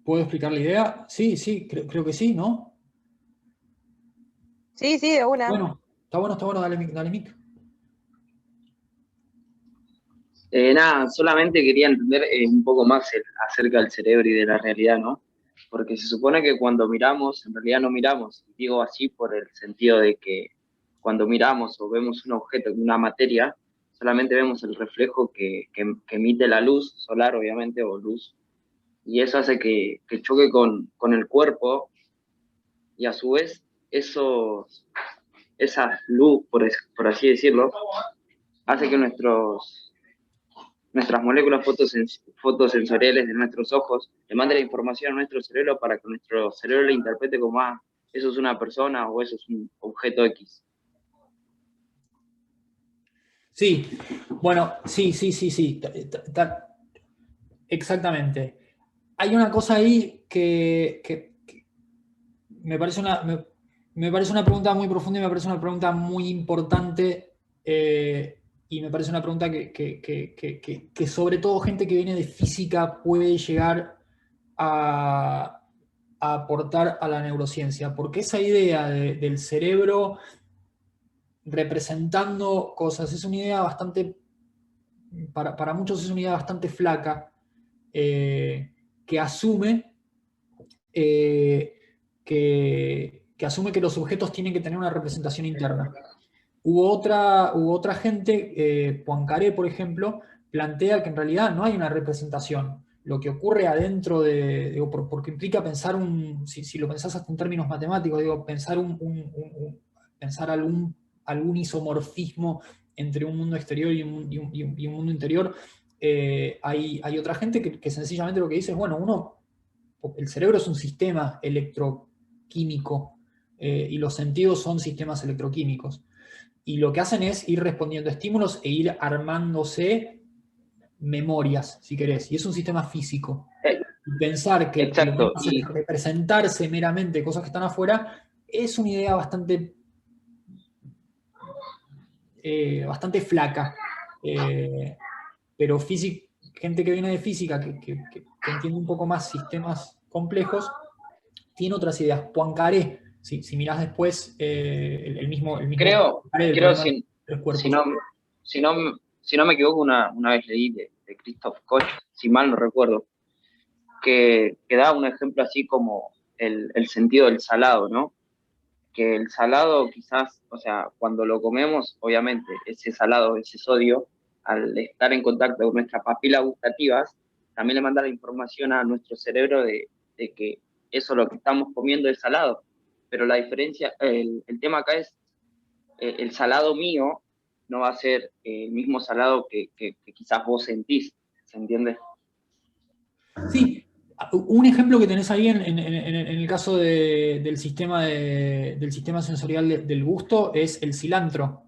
¿Puedo explicar la idea? Sí, sí, creo que sí, ¿no? Sí, sí, de una. Bueno, está bueno, dale mic. Nada, solamente quería entender un poco más acerca del cerebro y de la realidad, ¿no? Porque se supone que cuando miramos, en realidad no miramos. Digo así por el sentido de que cuando miramos o vemos un objeto, una materia, solamente vemos el reflejo que emite la luz solar, obviamente, o luz, y eso hace que choque con el cuerpo y a su vez esa luz, por así decirlo, hace que nuestras moléculas fotosensoriales de nuestros ojos le manden la información a nuestro cerebro para que nuestro cerebro la interprete como, eso es una persona o eso es un objeto X. Sí, bueno, sí. Exactamente. Hay una cosa ahí que me parece una pregunta muy profunda y me parece una pregunta muy importante, y me parece una pregunta que sobre todo gente que viene de física puede llegar a aportar a la neurociencia, porque esa idea del cerebro representando cosas es una idea bastante, para muchos es una idea bastante flaca, que asume que asume que los objetos tienen que tener una representación interna. Hubo otra gente, Poincaré, por ejemplo, plantea que en realidad no hay una representación. Lo que ocurre adentro porque implica pensar si lo pensás hasta en términos matemáticos, pensar pensar algún isomorfismo entre un mundo exterior y un mundo interior. Hay otra gente que sencillamente lo que dice es, bueno, el cerebro es un sistema electroquímico, y los sentidos son sistemas electroquímicos. Y lo que hacen es ir respondiendo a estímulos e ir armándose memorias, si querés. Y es un sistema físico. Y pensar que lo que Exacto. hace es representarse meramente cosas que están afuera es una idea bastante flaca. pero gente que viene de física, que entiende un poco más sistemas complejos, tiene otras ideas. Poincaré, si mirás después, el mismo Creo, Poincaré del creo problema de los tres cuerpos. si no me equivoco, una vez leí de Christoph Koch, si mal no recuerdo, que da un ejemplo así como el sentido del salado, ¿no? Que el salado quizás, o sea, cuando lo comemos, obviamente, ese salado, ese sodio, al estar en contacto con nuestras papilas gustativas, también le manda la información a nuestro cerebro de que eso lo que estamos comiendo es salado. Pero la diferencia, el tema acá es, el salado mío no va a ser el mismo salado que quizás vos sentís, ¿se entiende? Sí, un ejemplo que tenés ahí en el caso del sistema sensorial del gusto es el cilantro.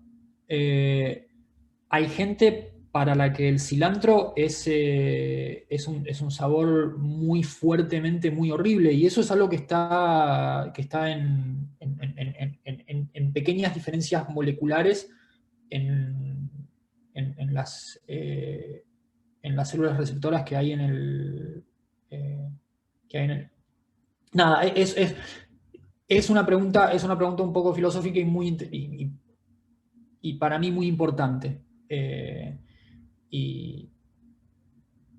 Hay gente para la que el cilantro es un sabor muy fuertemente, muy horrible, y eso es algo que está en pequeñas diferencias moleculares en las células receptoras que hay en el... Nada, es una pregunta un poco filosófica y para mí muy importante. Y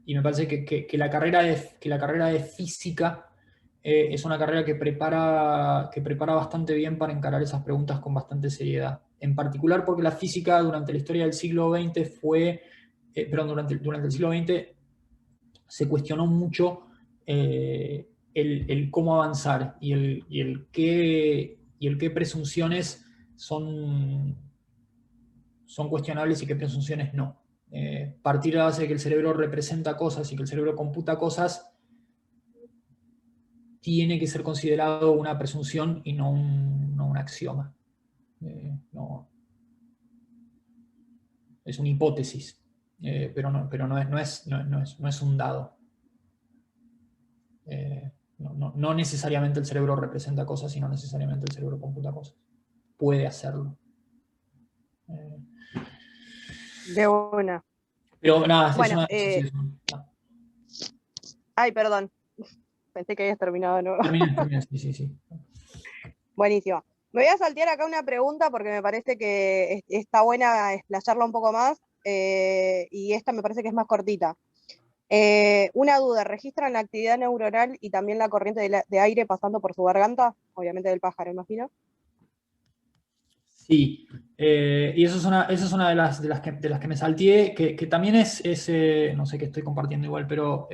me parece que la carrera de física es una carrera que prepara bastante bien para encarar esas preguntas con bastante seriedad. En particular porque la física durante la historia del siglo XX durante el siglo XX se cuestionó mucho el cómo avanzar y el qué presunciones son cuestionables y qué presunciones no. Partir de la base de que el cerebro representa cosas y que el cerebro computa cosas tiene que ser considerado una presunción y no un axioma. No. Es una hipótesis, pero no es un dado. No necesariamente el cerebro representa cosas y no necesariamente el cerebro computa cosas. Puede hacerlo. De una. Pero nada, Bueno, Ay, perdón. Pensé que habías terminado de nuevo. Terminé, sí. Buenísimo. Me voy a saltear acá una pregunta porque me parece que está buena explayarla un poco más, y esta me parece que es más cortita. Una duda, ¿registran la actividad neuronal y también la corriente de aire pasando por su garganta? Obviamente del pájaro, imagino. Sí, y esa es una de las que me salteé, que también es no sé qué estoy compartiendo igual, pero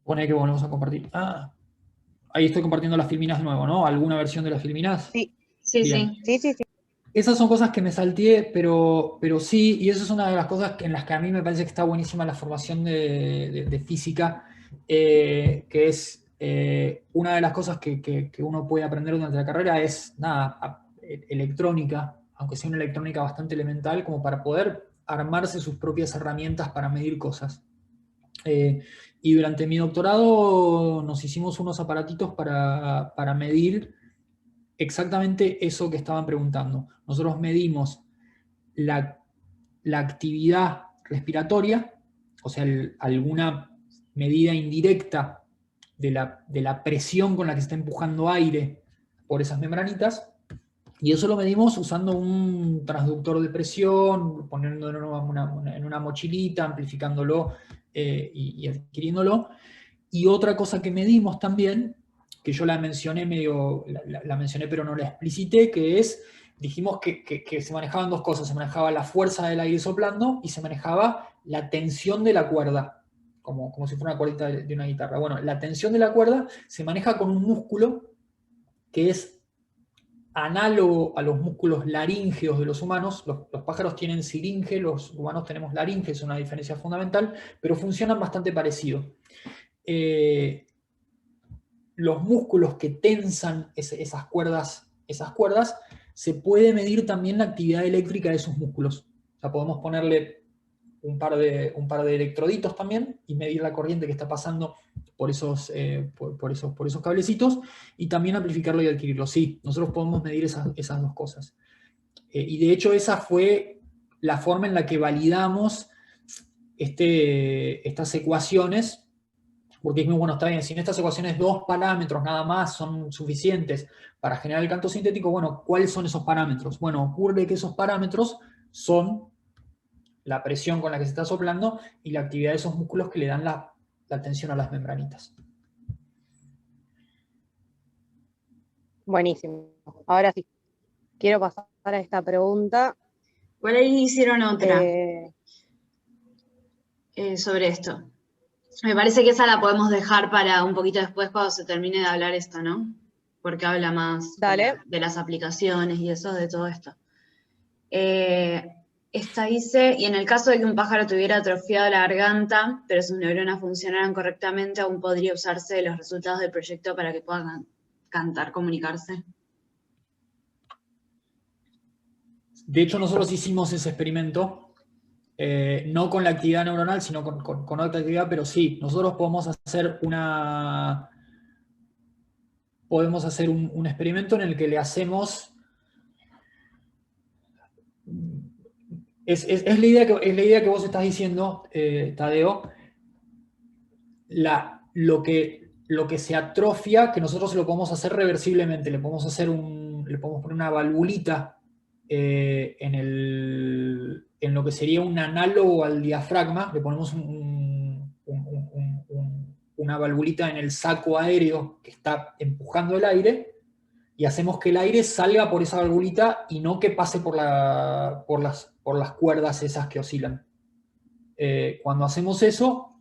pone que volvemos a compartir. Ahí estoy compartiendo las filminas de nuevo, ¿no? ¿Alguna versión de las filminas? Sí. Sí. Esas son cosas que me salteé, pero sí, y eso es una de las cosas en las que a mí me parece que está buenísima la formación de física, que es una de las cosas que uno puede aprender durante la carrera es, nada, electrónica, aunque sea una electrónica bastante elemental, como para poder armarse sus propias herramientas para medir cosas. Y durante mi doctorado nos hicimos unos aparatitos para medir exactamente eso que estaban preguntando. Nosotros medimos la actividad respiratoria, o sea, alguna medida indirecta de la presión con la que se está empujando aire por esas membranitas, y eso lo medimos usando un transductor de presión, poniéndolo en una mochilita, amplificándolo y adquiriéndolo. Y otra cosa que medimos también, que yo la mencioné la mencioné pero no la explicité, que es, dijimos que se manejaban dos cosas, se manejaba la fuerza del aire soplando y se manejaba la tensión de la cuerda, como si fuera una cuerdita de una guitarra. Bueno, la tensión de la cuerda se maneja con un músculo que es análogo a los músculos laríngeos de los humanos. Los pájaros tienen siringe, los humanos tenemos laringe, es una diferencia fundamental, pero funcionan bastante parecido. Los músculos que tensan esas cuerdas, se puede medir también la actividad eléctrica de esos músculos. O sea, podemos ponerle un par de electroditos también y medir la corriente que está pasando por esos cablecitos y también amplificarlo y adquirirlo. Sí, nosotros podemos medir esas dos cosas. Y de hecho esa fue la forma en la que validamos estas ecuaciones, porque es muy bueno, está bien, si en estas ecuaciones 2 parámetros nada más son suficientes para generar el canto sintético, bueno, ¿cuáles son esos parámetros? Bueno, ocurre que esos parámetros son la presión con la que se está soplando y la actividad de esos músculos que le dan la tensión a las membranitas. Buenísimo. Ahora sí, quiero pasar a esta pregunta. Por ahí hicieron otra sobre esto. Me parece que esa la podemos dejar para un poquito después cuando se termine de hablar esto, ¿no? Porque habla más de las aplicaciones y eso, de todo esto. Esta dice, y en el caso de que un pájaro tuviera atrofiado la garganta, pero sus neuronas funcionaran correctamente, aún podría usarse de los resultados del proyecto para que pueda cantar, comunicarse. De hecho, nosotros hicimos ese experimento, no con la actividad neuronal, sino con otra actividad, pero sí, nosotros podemos hacer un experimento en el que le hacemos... Es la idea que vos estás diciendo, Tadeo, lo que se atrofia, que nosotros lo podemos hacer reversiblemente, le podemos poner una valvulita en lo que sería un análogo al diafragma, le ponemos una valvulita en el saco aéreo que está empujando el aire, y hacemos que el aire salga por esa valvulita y no que pase por las cuerdas esas que oscilan. Cuando hacemos eso,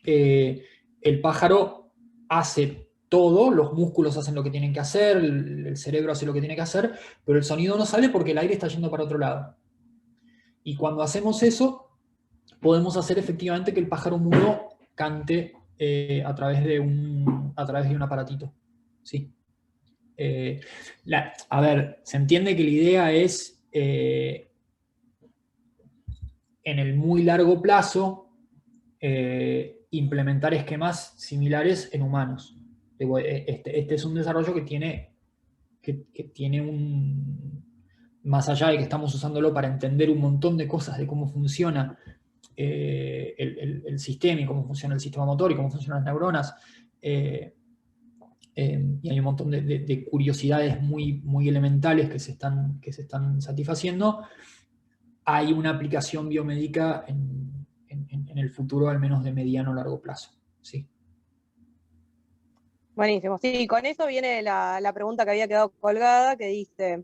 el pájaro hace todo, los músculos hacen lo que tienen que hacer, el cerebro hace lo que tiene que hacer, pero el sonido no sale porque el aire está yendo para otro lado. Y cuando hacemos eso, podemos hacer efectivamente que el pájaro mudo cante a través de un aparatito. ¿Sí? A ver, se entiende que la idea es, en el muy largo plazo, implementar esquemas similares en humanos. Este es un desarrollo que tiene más allá de que estamos usándolo para entender un montón de cosas de cómo funciona el sistema y cómo funciona el sistema motor y cómo funcionan las neuronas, y hay un montón de curiosidades muy, muy elementales que se están satisfaciendo. Hay una aplicación biomédica en el futuro, al menos de mediano o largo plazo. Sí. Buenísimo. Sí, con eso viene la pregunta que había quedado colgada, que dice,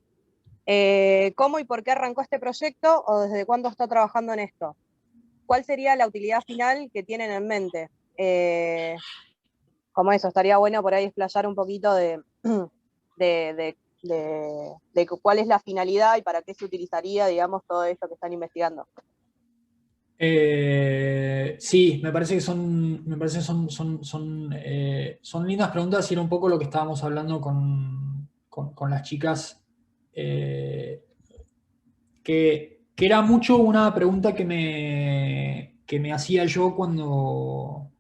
¿cómo y por qué arrancó este proyecto o desde cuándo está trabajando en esto? ¿Cuál sería la utilidad final que tienen en mente? Como eso, estaría bueno por ahí explayar un poquito de cuál es la finalidad y para qué se utilizaría, digamos, todo esto que están investigando. Sí, me parece que son lindas preguntas, y era un poco lo que estábamos hablando con las chicas, que era mucho una pregunta que me hacía yo cuando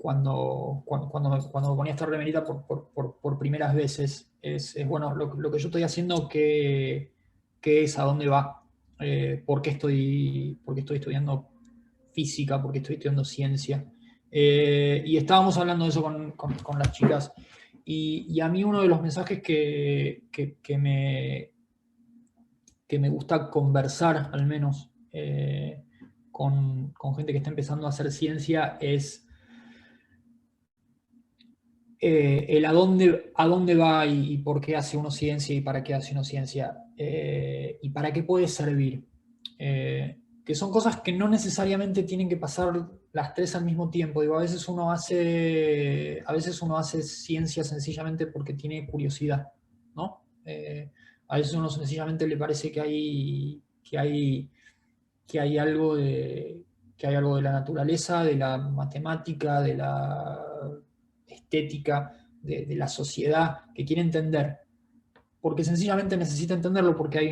me ponía esta remerita por primeras veces. Es bueno, lo que yo estoy haciendo, ¿qué es? ¿A dónde va? ¿Por qué estoy estudiando física? ¿Por qué estoy estudiando ciencia? Y estábamos hablando de eso con las chicas. Y a mí uno de los mensajes que me gusta conversar, al menos, con gente que está empezando a hacer ciencia, es el a dónde va y por qué hace uno ciencia y para qué hace uno ciencia, y para qué puede servir. Que son cosas que no necesariamente tienen que pasar las tres al mismo tiempo. Digo, a veces uno hace ciencia sencillamente porque tiene curiosidad, ¿no? A veces uno sencillamente le parece que hay algo de la naturaleza, de la matemática, de la estética, de la sociedad, que quiere entender, porque sencillamente necesita entenderlo, porque hay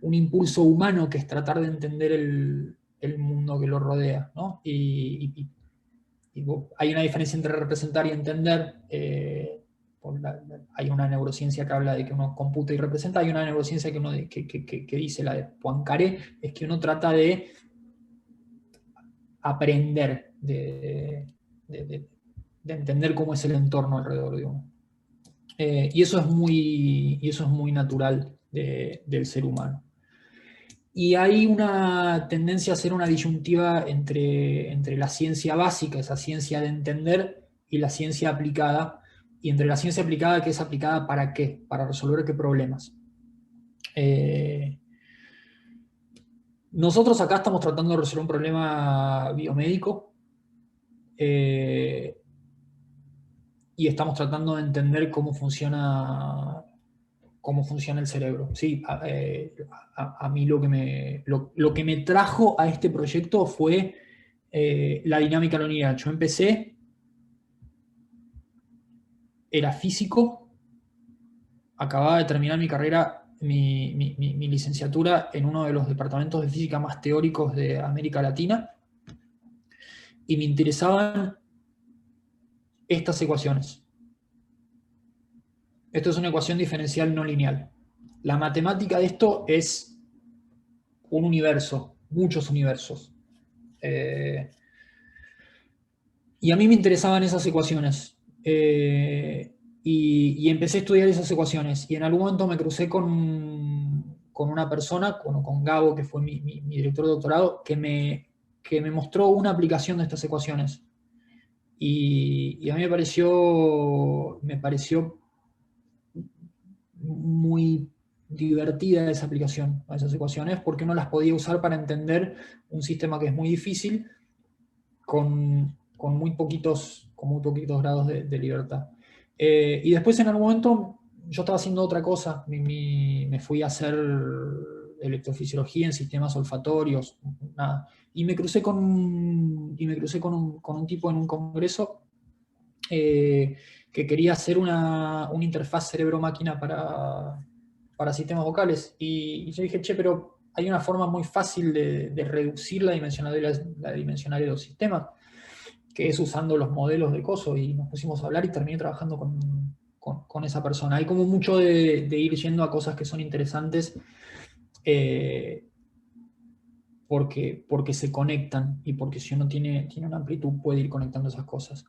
un impulso humano que es tratar de entender el mundo que lo rodea, ¿no? Y hay una diferencia entre representar y entender. hay una neurociencia que habla de que uno computa y representa, hay una neurociencia que dice, la de Poincaré, es que uno trata de aprender, de entender cómo es el entorno alrededor de uno. Y eso es muy natural del ser humano. Y hay una tendencia a hacer una disyuntiva entre la ciencia básica, esa ciencia de entender, y la ciencia aplicada, y entre la ciencia aplicada, que es aplicada ¿para qué? Para resolver qué problemas. Nosotros acá estamos tratando de resolver un problema biomédico, y estamos tratando de entender cómo funciona el cerebro. Sí, a mí lo que me trajo a este proyecto fue la dinámica lineal. Yo empecé, era físico, acababa de terminar mi carrera, mi licenciatura en uno de los departamentos de física más teóricos de América Latina, y me interesaban estas ecuaciones. Esto es una ecuación diferencial no lineal. La matemática de esto es un universo, muchos universos. Y a mí me interesaban esas ecuaciones. Y empecé a estudiar esas ecuaciones. Y en algún momento me crucé con una persona, con Gabo, que fue mi director de doctorado, que me mostró una aplicación de estas ecuaciones. Y a mí me pareció muy divertida esa aplicación a esas ecuaciones, porque uno las podía usar para entender un sistema que es muy difícil con muy poquitos grados de libertad. Y después, en algún momento, yo estaba haciendo otra cosa. Me fui a hacer electrofisiología en sistemas olfatorios, nada. Y me crucé con un tipo en un congreso que quería hacer una interfaz cerebro-máquina para sistemas vocales. Y yo dije, che, pero hay una forma muy fácil de reducir la dimensionalidad de los sistemas, que es usando los modelos de coso. Y nos pusimos a hablar y terminé trabajando con esa persona. Hay como mucho de ir yendo a cosas que son interesantes, porque se conectan, y porque si uno tiene una amplitud puede ir conectando esas cosas.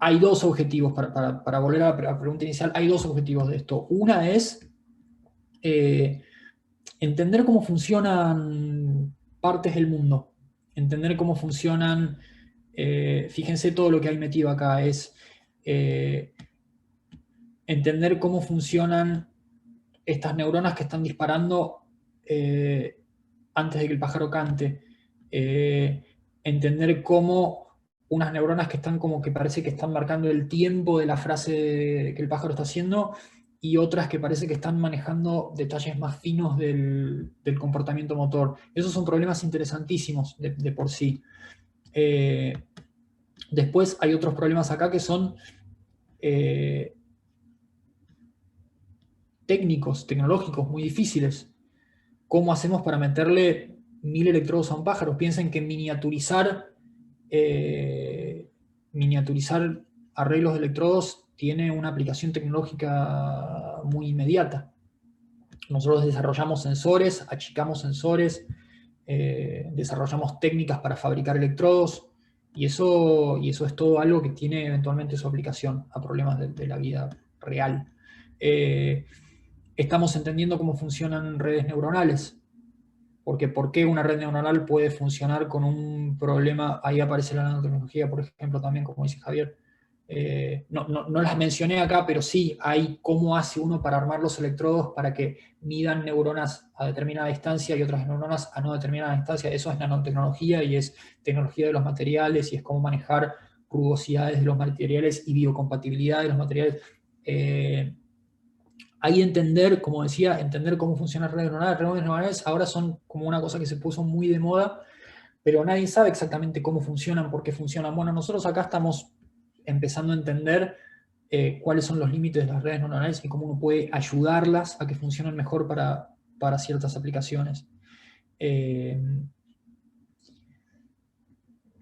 Hay dos objetivos, para volver a la pregunta inicial, hay dos objetivos de esto. Una es entender cómo funcionan partes del mundo, entender cómo funcionan, fíjense todo lo que hay metido acá, es entender cómo funcionan estas neuronas que están disparando antes de que el pájaro cante, entender cómo unas neuronas que están como que parece que están marcando el tiempo de la frase que el pájaro está haciendo, y otras que parece que están manejando detalles más finos del comportamiento motor. Esos son problemas interesantísimos de por sí. Después hay otros problemas acá que son técnicos, tecnológicos, muy difíciles. ¿Cómo hacemos para meterle 1000 electrodos a un pájaro? Piensen que miniaturizar arreglos de electrodos tiene una aplicación tecnológica muy inmediata. Nosotros desarrollamos sensores, achicamos sensores, desarrollamos técnicas para fabricar electrodos, y eso es todo algo que tiene eventualmente su aplicación a problemas de la vida real. Estamos entendiendo cómo funcionan redes neuronales, porque ¿por qué una red neuronal puede funcionar con un problema? Ahí aparece la nanotecnología, por ejemplo, también, como dice Javier. No las mencioné acá, pero sí hay cómo hace uno para armar los electrodos para que midan neuronas a determinada distancia y otras neuronas a no determinada distancia. Eso es nanotecnología, y es tecnología de los materiales, y es cómo manejar rugosidades de los materiales y biocompatibilidad de los materiales. Ahí entender, como decía, entender cómo funcionan redes neuronales. Redes neuronales ahora son como una cosa que se puso muy de moda, pero nadie sabe exactamente cómo funcionan, por qué funcionan. Bueno, nosotros acá estamos empezando a entender cuáles son los límites de las redes neuronales y cómo uno puede ayudarlas a que funcionen mejor para ciertas aplicaciones.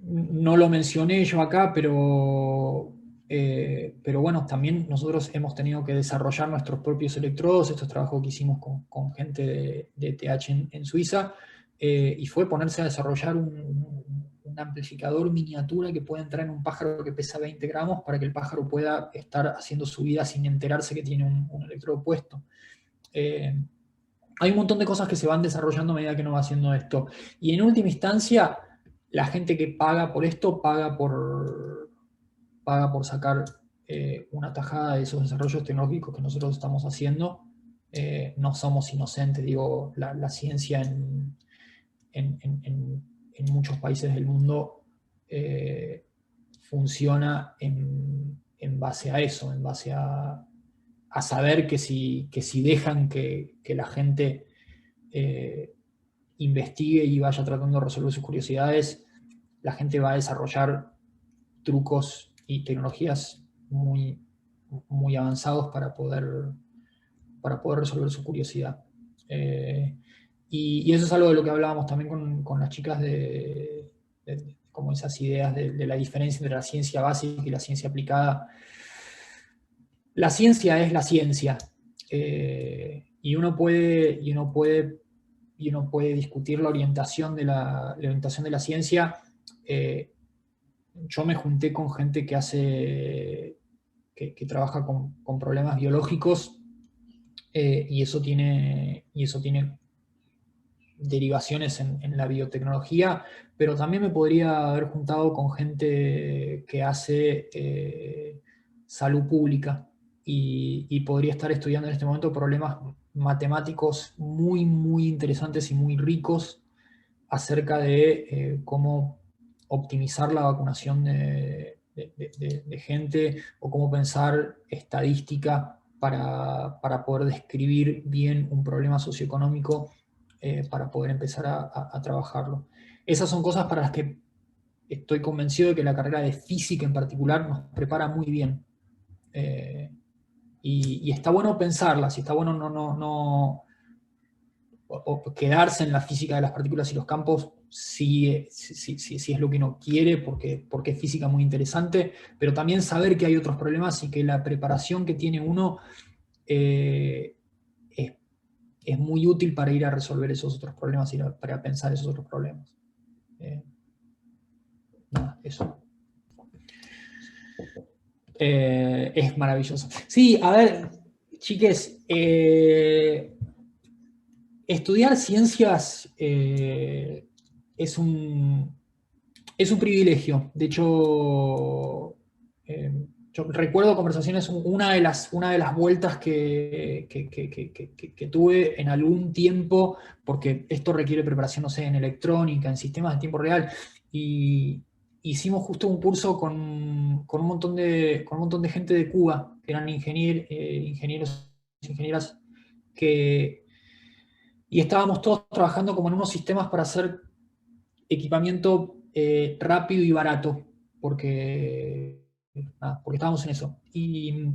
No lo mencioné yo acá, pero Pero bueno, también nosotros hemos tenido que desarrollar nuestros propios electrodos. Esto es trabajo que hicimos con gente de TH en Suiza, y fue ponerse a desarrollar un amplificador miniatura que puede entrar en un pájaro que pesa 20 gramos para que el pájaro pueda estar haciendo su vida sin enterarse que tiene un electrodo puesto. Hay un montón de cosas que se van desarrollando a medida que uno va haciendo esto. Y en última instancia, la gente que paga por esto, paga por sacar una tajada de esos desarrollos tecnológicos que nosotros estamos haciendo. No somos inocentes, digo, la ciencia en muchos países del mundo funciona en base a eso, en base a saber que si dejan que la gente investigue y vaya tratando de resolver sus curiosidades, la gente va a desarrollar trucos y tecnologías muy, muy avanzados para poder resolver su curiosidad. Y eso es algo de lo que hablábamos también con las chicas de como esas ideas de la diferencia entre la ciencia básica y la ciencia aplicada. La ciencia es la ciencia, y uno puede discutir la orientación de la ciencia. Yo me junté con gente que trabaja con problemas biológicos, y eso tiene derivaciones en la biotecnología, pero también me podría haber juntado con gente que hace salud pública, y podría estar estudiando en este momento problemas matemáticos muy, muy interesantes y muy ricos acerca de cómo optimizar la vacunación de gente, o cómo pensar estadística para poder describir bien un problema socioeconómico, para poder empezar a trabajarlo. Esas son cosas para las que estoy convencido de que la carrera de física en particular nos prepara muy bien. Y está bueno pensarlas, y está bueno o quedarse en la física de las partículas y los campos si es lo que uno quiere, porque es física muy interesante, pero también saber que hay otros problemas y que la preparación que tiene uno es muy útil para ir a resolver esos otros problemas y para pensar esos otros problemas. Nada, eso. Es maravilloso. Sí, a ver, chiques, estudiar ciencias es un privilegio. De hecho, yo recuerdo conversaciones, una de las vueltas que tuve en algún tiempo, porque esto requiere preparación, no sé, en electrónica, en sistemas de tiempo real, y hicimos justo un curso con un montón de gente de Cuba, que eran ingenieros, ingenieras, y estábamos todos trabajando como en unos sistemas para hacer equipamiento rápido y barato, porque estábamos en eso. Y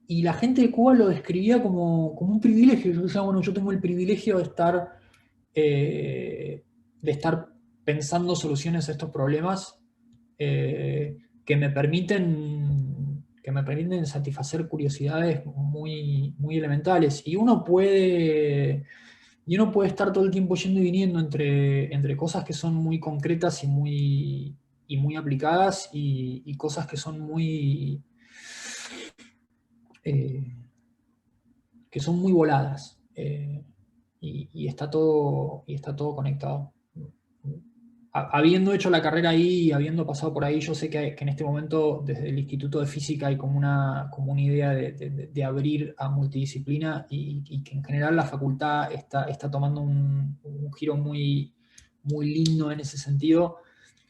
la gente de Cuba lo describía como un privilegio. Yo decía, bueno, yo tengo el privilegio de estar pensando soluciones a estos problemas, que me permiten satisfacer curiosidades muy, muy elementales. Y uno puede estar todo el tiempo yendo y viniendo entre cosas que son muy concretas y muy aplicadas, y cosas que son muy voladas, y está todo conectado. Habiendo hecho la carrera ahí y habiendo pasado por ahí, yo sé que en este momento desde el Instituto de Física hay como una idea de abrir a multidisciplina, y que en general la facultad está tomando un giro muy, muy lindo en ese sentido.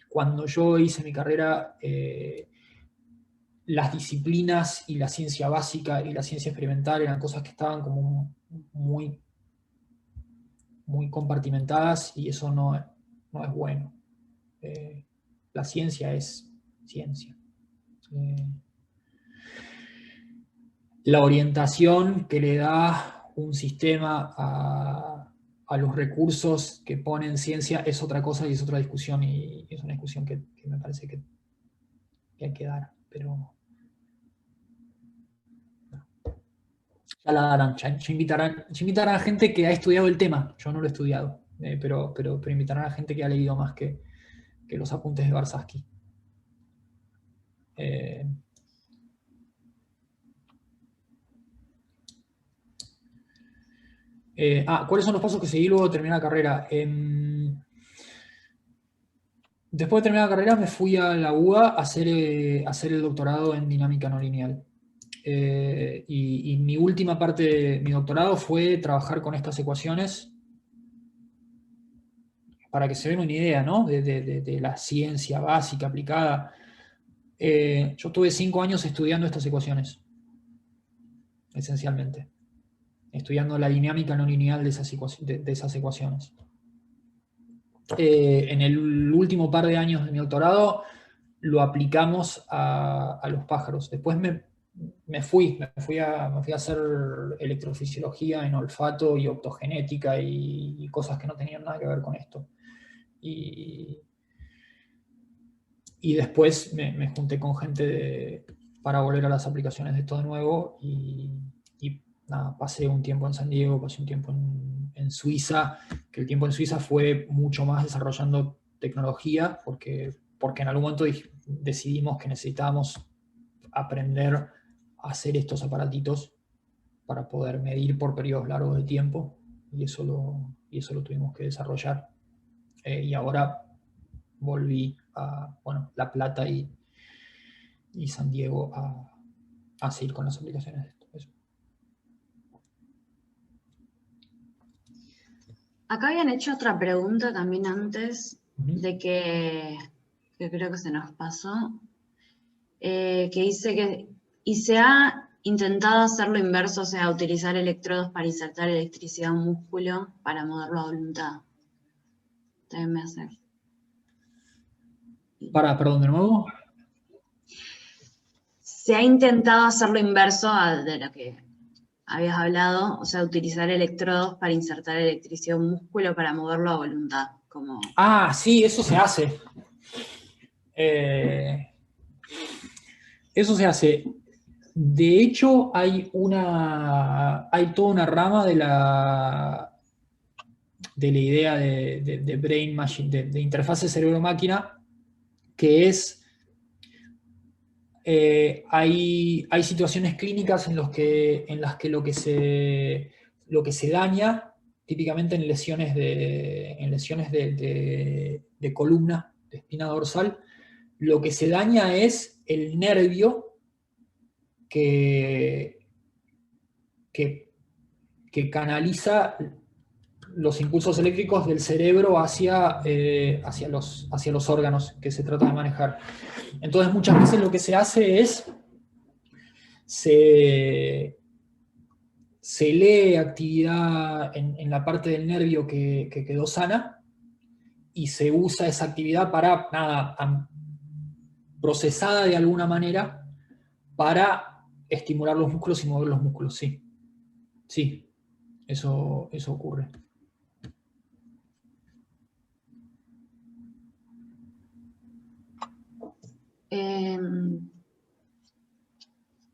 Cuando yo hice mi carrera, las disciplinas y la ciencia básica y la ciencia experimental eran cosas que estaban como muy, muy compartimentadas, y eso no es bueno. La ciencia es ciencia. La orientación que le da un sistema a a los recursos que ponen ciencia es otra cosa y es otra discusión, y es una discusión que me parece que hay que dar, pero ya la darán, ya invitarán a gente que ha estudiado el tema. Yo no lo he estudiado, pero invitarán a gente que ha leído más que los apuntes de Barsaski. ¿Cuáles son los pasos que seguí luego de terminar la carrera? Después de terminar la carrera me fui a la UBA a hacer el doctorado en dinámica no lineal. Y mi última parte de mi doctorado fue trabajar con estas ecuaciones, para que se den una idea, ¿no? de la ciencia básica aplicada. Yo tuve 5 años estudiando estas ecuaciones, esencialmente. Estudiando la dinámica no lineal de esas ecuaciones. En el último par de años de mi doctorado lo aplicamos a los pájaros. Después me fui a hacer electrofisiología en olfato y optogenética y cosas que no tenían nada que ver con esto. Y después me junté con gente para volver a las aplicaciones de esto de nuevo, y nada, pasé un tiempo en San Diego, pasé un tiempo en Suiza, que el tiempo en Suiza fue mucho más desarrollando tecnología, porque en algún momento decidimos que necesitábamos aprender a hacer estos aparatitos para poder medir por periodos largos de tiempo, y eso lo tuvimos que desarrollar. Y ahora volví a La Plata y San Diego a seguir con las aplicaciones de esto. Eso. Acá habían hecho otra pregunta también antes, de que creo que se nos pasó, que dice que, y se ha intentado hacer lo inverso, o sea, utilizar electrodos para insertar electricidad a un músculo para moverlo a voluntad. También me hace... Perdón, de nuevo. Se ha intentado hacer lo inverso de lo que habías hablado, o sea, utilizar electrodos para insertar electricidad a un músculo para moverlo a voluntad. Como... Sí, eso se hace. Eso se hace. De hecho, hay toda una rama de la idea de brain machine, de interfase cerebro-máquina, que es, hay situaciones clínicas en las que lo que se daña, típicamente en lesiones de columna, de espina dorsal, lo que se daña es el nervio que canaliza los impulsos eléctricos del cerebro hacia los órganos que se trata de manejar. Entonces muchas veces lo que se hace es, se lee actividad en la parte del nervio que quedó sana, y se usa esa actividad para, procesada de alguna manera, para estimular los músculos y mover los músculos, sí. Sí, eso ocurre.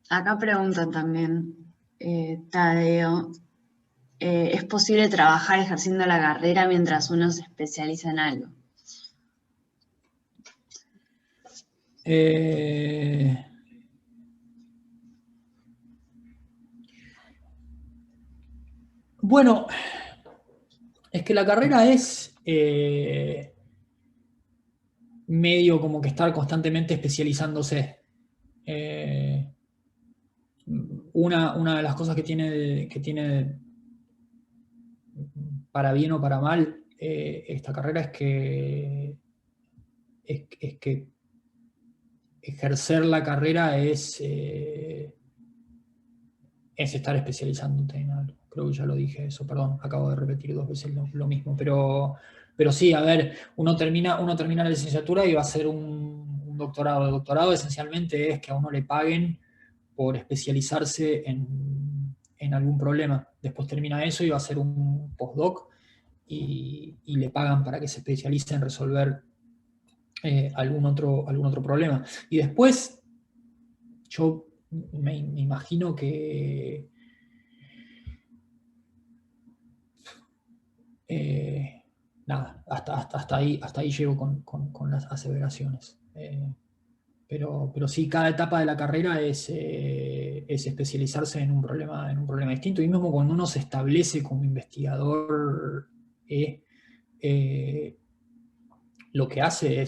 Acá preguntan también, Tadeo, ¿es posible trabajar ejerciendo la carrera mientras uno se especializa en algo? Bueno, es que la carrera es medio como que estar constantemente especializándose. Una de las cosas que tiene para bien o para mal esta carrera es que ejercer la carrera es estar especializándote en algo. Creo que ya lo dije eso, perdón, acabo de repetir 2 veces lo mismo, pero sí, a ver, uno termina la licenciatura y va a hacer un doctorado. El doctorado esencialmente es que a uno le paguen por especializarse en algún problema. Después termina eso y va a hacer un postdoc, y le pagan para que se especialice en resolver algún otro problema. Y después, yo me imagino que nada, hasta ahí llego con las aseveraciones. Pero sí, cada etapa de la carrera es especializarse en un problema distinto. Y mismo cuando uno se establece como investigador, lo que hace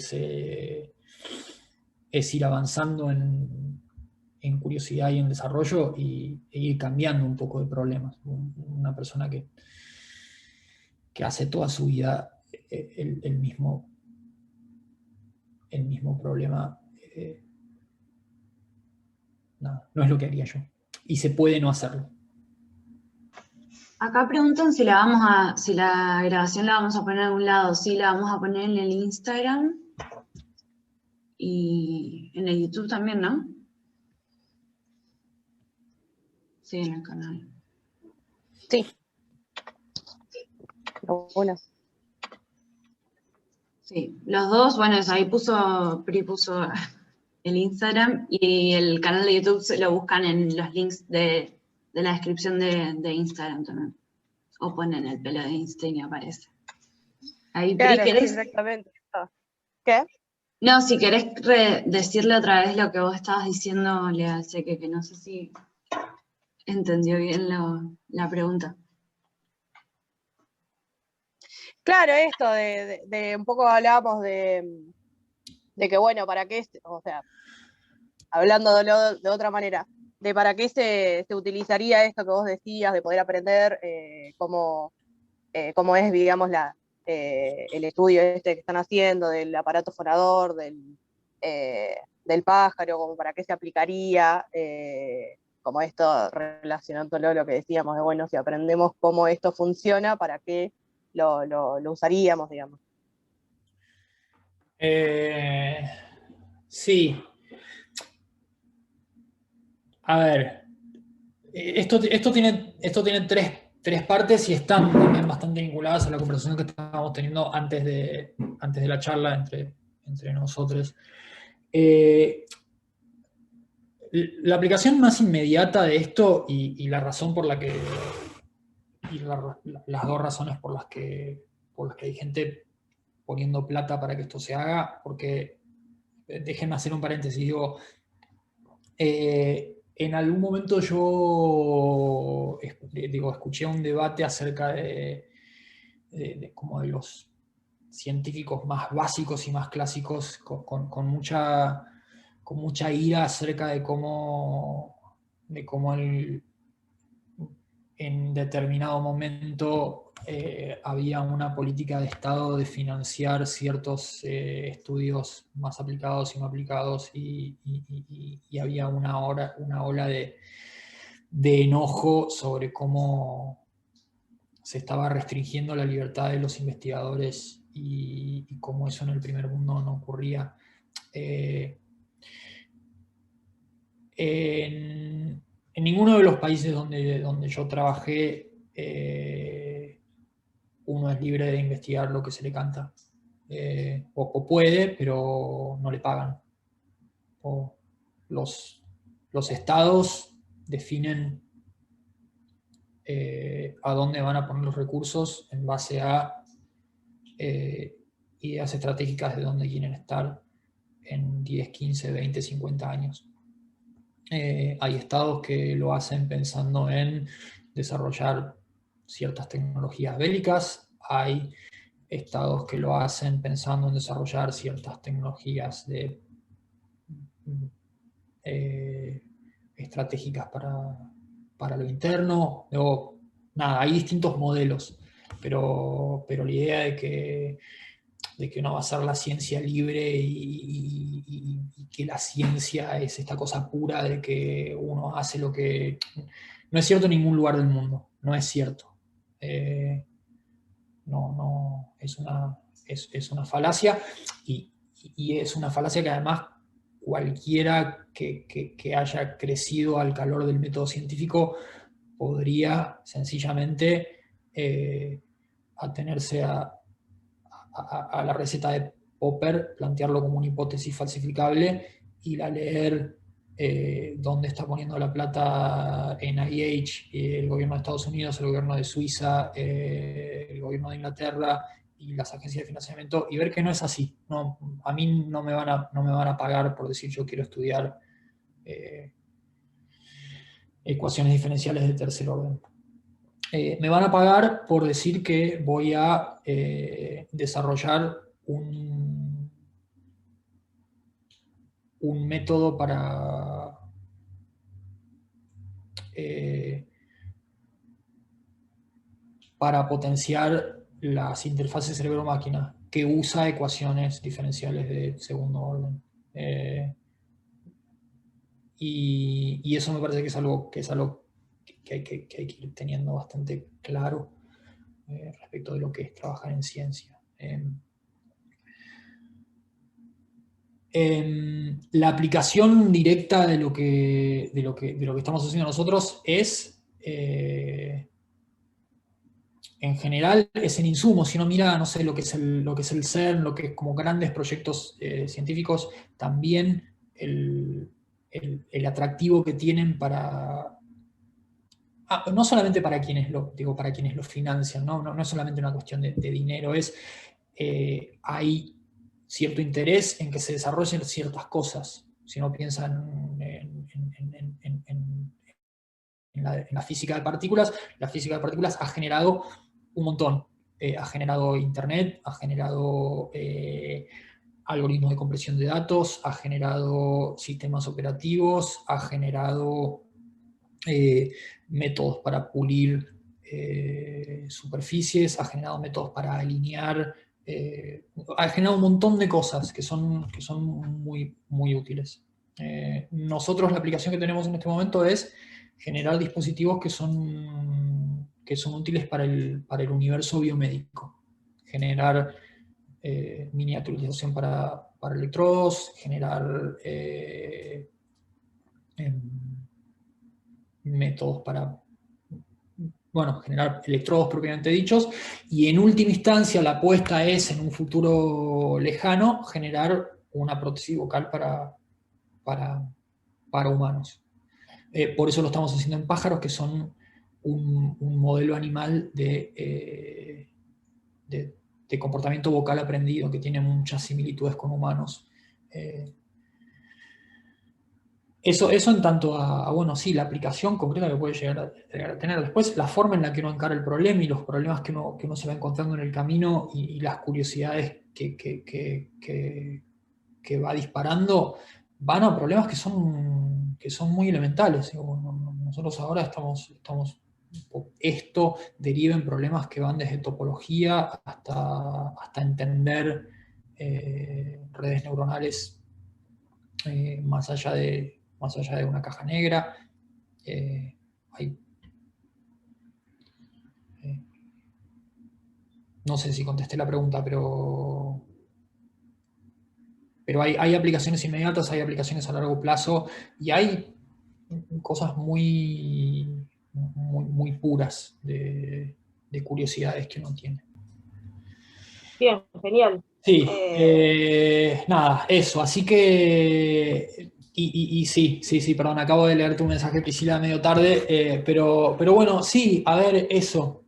es ir avanzando en curiosidad y en desarrollo e ir cambiando un poco de problemas. Una persona que hace toda su vida el mismo problema, no es lo que haría yo. Y se puede no hacerlo. Acá preguntan si la grabación la vamos a poner en algún lado. Sí, la vamos a poner en el Instagram y en el YouTube también, ¿no? Sí, en el canal. Sí. Bueno. Sí, los dos, bueno, ahí Pri puso el Instagram y el canal de YouTube se lo buscan en los links de la descripción de Instagram también. O ponen el pelo de Instagram y aparece. Ahí, Pri, Claro, ¿querés? sí, exactamente. ¿Qué? No, si querés decirle otra vez lo que vos estabas diciendo, Lea, sé que no sé si entendió bien la pregunta. Claro, esto de un poco hablábamos de que, bueno, ¿para qué? O sea, hablando de otra manera, de para qué se utilizaría esto que vos decías, de poder aprender cómo es, digamos, el estudio este que están haciendo del aparato fonador, del pájaro, como para qué se aplicaría, como esto relacionándolo a lo que decíamos de, bueno, si aprendemos cómo esto funciona, ¿para qué lo usaríamos, digamos? Sí. A ver, esto tiene tres partes y están también bastante vinculadas a la conversación que estábamos teniendo antes de la charla entre nosotros. La aplicación más inmediata de esto y la razón por la que... y las dos razones por las que hay gente poniendo plata para que esto se haga, porque déjenme hacer un paréntesis, digo, en algún momento yo escuché un debate acerca como de los científicos más básicos y más clásicos con mucha ira acerca de cómo en determinado momento había una política de Estado de financiar ciertos estudios más aplicados y no aplicados y había una ola de enojo sobre cómo se estaba restringiendo la libertad de los investigadores y cómo eso en el primer mundo no ocurría. En ninguno de los países donde yo trabajé, uno es libre de investigar lo que se le canta. O puede, pero no le pagan. O los estados definen a dónde van a poner los recursos en base a ideas estratégicas de dónde quieren estar en 10, 15, 20, 50 años. Hay estados que lo hacen pensando en desarrollar ciertas tecnologías bélicas, hay estados que lo hacen pensando en desarrollar ciertas tecnologías estratégicas para lo interno. Luego, nada, hay distintos modelos, pero la idea de que no va a ser la ciencia libre y que la ciencia es esta cosa pura de que uno hace lo que... No es cierto en ningún lugar del mundo, no es cierto. No, es una falacia y es una falacia que además cualquiera que haya crecido al calor del método científico podría sencillamente atenerse a la receta de Popper, plantearlo como una hipótesis falsificable, ir a leer dónde está poniendo la plata NIH, el gobierno de Estados Unidos, el gobierno de Suiza, el gobierno de Inglaterra y las agencias de financiamiento, y ver que no es así. No, a mí no me van a pagar por decir yo quiero estudiar ecuaciones diferenciales de tercer orden. Me van a pagar por decir que voy a desarrollar un método para potenciar las interfaces cerebro-máquina, que usa ecuaciones diferenciales de segundo orden. Y eso me parece que es algo que hay que ir teniendo bastante claro respecto de lo que es trabajar en ciencia. La aplicación directa de lo que estamos haciendo nosotros es, en general, es en insumos. Si uno mira, no sé, lo que es el CERN, lo que es como grandes proyectos científicos, también el atractivo que tienen para... no solamente para quienes lo financian, no es solamente una cuestión de dinero, hay cierto interés en que se desarrollen ciertas cosas. Si uno piensa en la física de partículas, la física de partículas ha generado un montón. Ha generado Internet, ha generado algoritmos de compresión de datos, ha generado sistemas operativos, ha generado métodos para pulir superficies, ha generado métodos para alinear, ha generado un montón de cosas que son muy, muy útiles. Nosotros la aplicación que tenemos en este momento es generar dispositivos que son útiles para el universo biomédico. Generar miniaturización para electrodos, generar métodos para, generar electrodos propiamente dichos, y en última instancia la apuesta es, en un futuro lejano, generar una prótesis vocal para humanos. Por eso lo estamos haciendo en pájaros, que son un modelo animal de comportamiento vocal aprendido, que tiene muchas similitudes con humanos. Eso en tanto a la aplicación concreta que puede llegar a tener. Después, la forma en la que uno encara el problema y los problemas que uno se va encontrando en el camino, y las curiosidades que va disparando, van a problemas que son muy elementales. Nosotros ahora estamos esto deriva en problemas que van desde topología hasta entender redes neuronales más allá de una caja negra. No sé si contesté la pregunta, pero hay aplicaciones inmediatas, hay aplicaciones a largo plazo, y hay cosas muy, muy, muy puras de curiosidades que uno tiene. Bien, genial. Sí, nada, eso, así que, y sí, perdón, acabo de leer tu mensaje, Priscila, medio tarde, pero bueno, sí, a ver, eso,